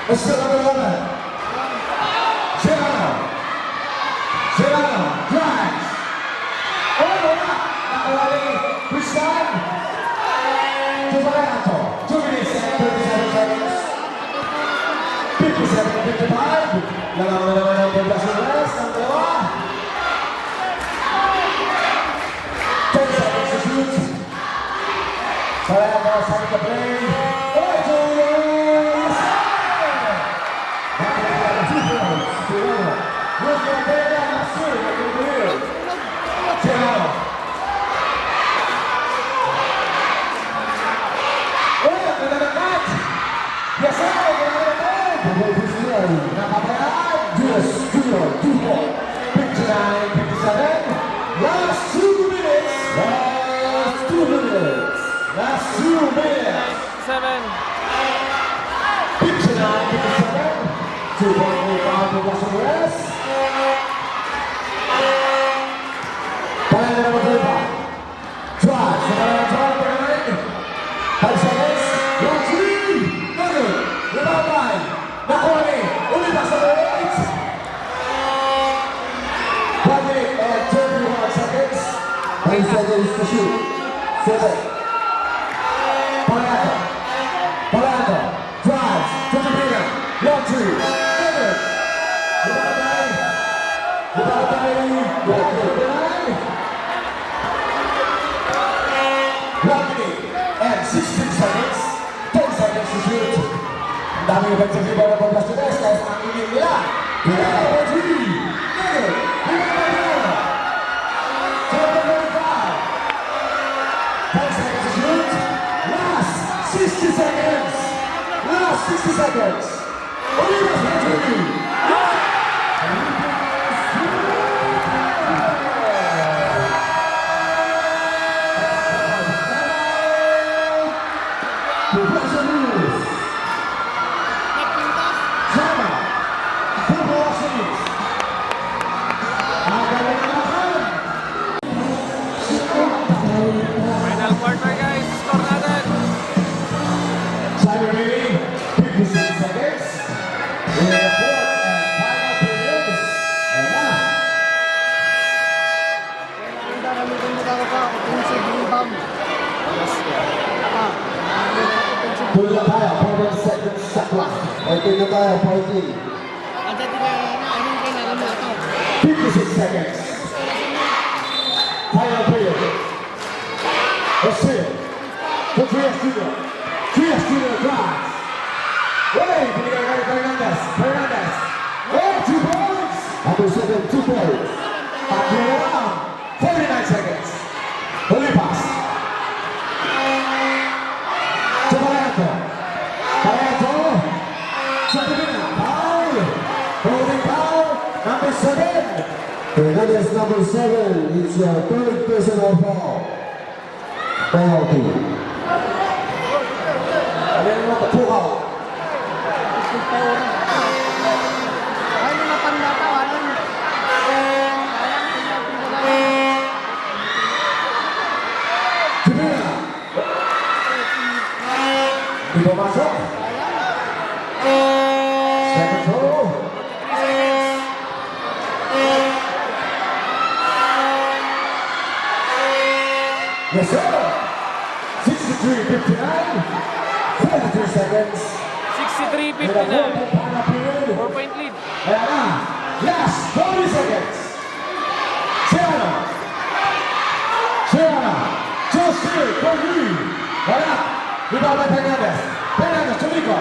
Let's go, number 11. Serrano. Serrano drives. Oh, wala. Nakalali. Cristian. Tupalato. 2 minutes and 37 seconds. 57-55. Lalaman na naman ang Poblacion West. Ang dalawa. 10 seconds to shoot. Tupalato, side the play. Oh, Julius. Last 2 minutes. 7. 59-57. 2.85 Poblacion West. Panay na naman Olipa. Drive. Sa drive behind. 5 seconds. 1-3. No good. Rebound line. Nakuha ni Olipa sa number 8. 1 minute and 31 seconds. 10 seconds to shoot. 7. Palato. Palato. Drives. To the pinner. 1-2. Good. Rebound line. Rebound line. 1 minute and 16 seconds. 10 seconds to shoot. Ang daming effective rebound ng Poblacion West dahil sa ang init nila. Pinaka for 3. Good. Rebound line. To number 35. 10 seconds to shoot. Last 60 seconds. Last 60 seconds. Olipas Benji. Poblacion West. Sama. Poblacion West. Ang galing naman. Final quarter guys. Score natin. Time remaining 56 seconds. In the fourth and final period. And now, Ang dami kong magkakapa. Offensive rebound. tuloy na tayo. 4 seconds shot clock. Okay na tayo, 14. Ang dati na anong kailangan mo ito? 56 seconds. Final period. Osil. For Trias Jr. Trias Jr. drives. Hey, binigay kay Fernandez. Fernandez. Oh, 2 points. Number 7, 2 points. Packing it around. 49 seconds. Olipas. To Palato. Palato. Sa Divina. Foul. Holding foul. Number 7. Fernandez, number 7. It's your third personal foul. Penalty. Ayan mo ito. 2 out. Ay, mga pandatawanan. Divina. Di ba masok? Second row. Yes, sir. 63-59. 43 seconds. 63-59. In the fourth and final period. 4-point lead. Ayan na. Last 40 seconds. Serrano. Serrano. Jose Corri. Wala. Rebound by Fernandez. Fernandez to Nico.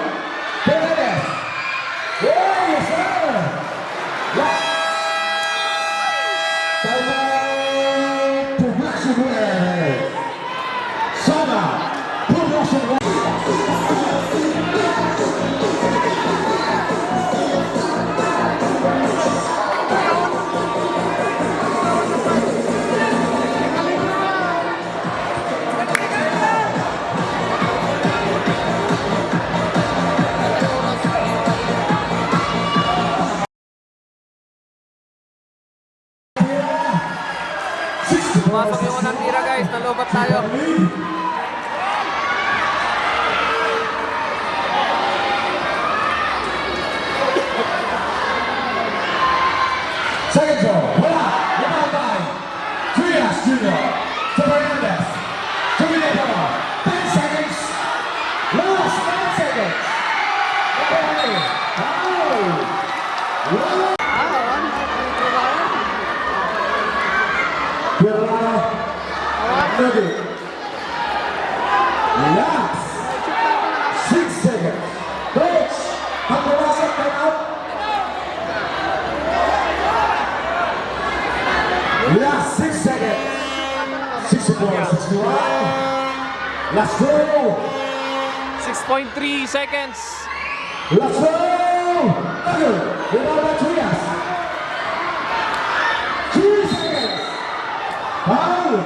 Fernandez. Yeah, yes, sir. Yeah. Timeout to Poblacion West. Sama. Last 6 seconds. Coach, pagbawasan, time out. Last 6 seconds. 64, 61. Let's go. 6.3 seconds. Let's go. Again, without Trias. 2 seconds. Foul.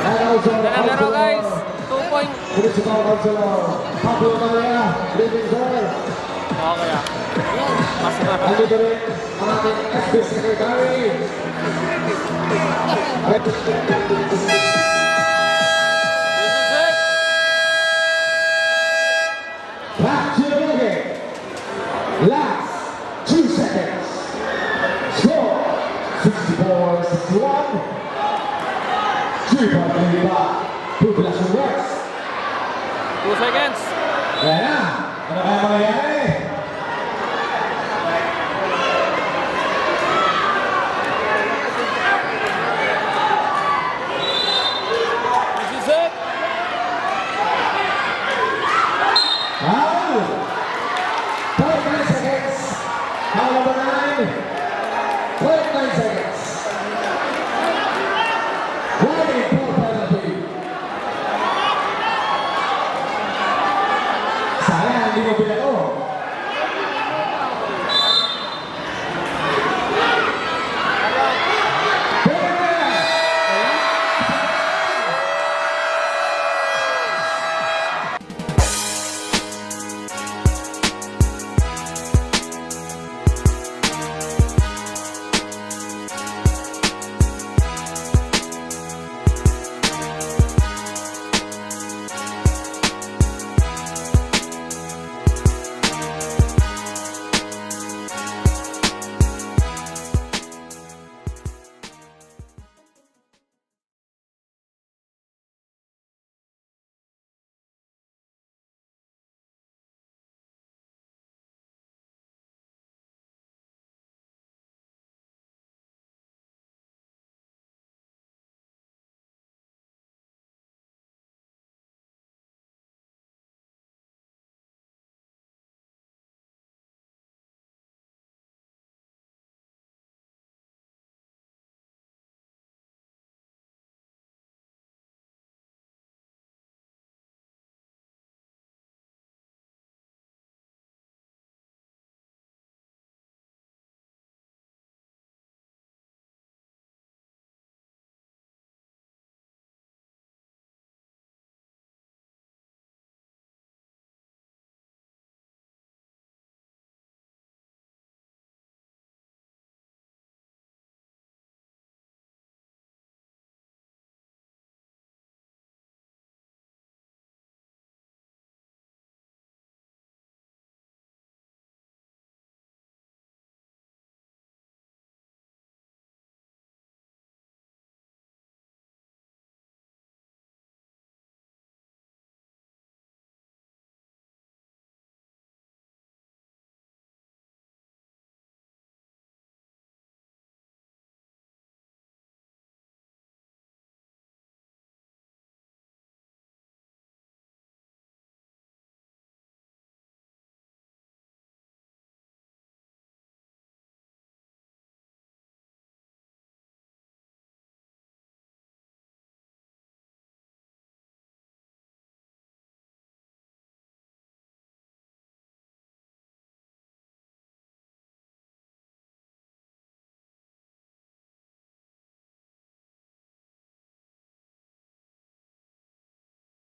And also, Yan ang laro guys. 2 point. Municipal Councilor Pablo Maria, leading zone. Okay ah. Mas na. Andito rin ang ating FB Secretary. This is it. Back to the boogie. Last 2 seconds. Score 64-61. 3.3 back. Population West. 2 seconds. Yan na. Ano kaya mangyayari? This is it. Foul. 0.9 seconds. Foul number 9. 0.9 seconds. Warning for penalty. Sayang, hindi mo pinag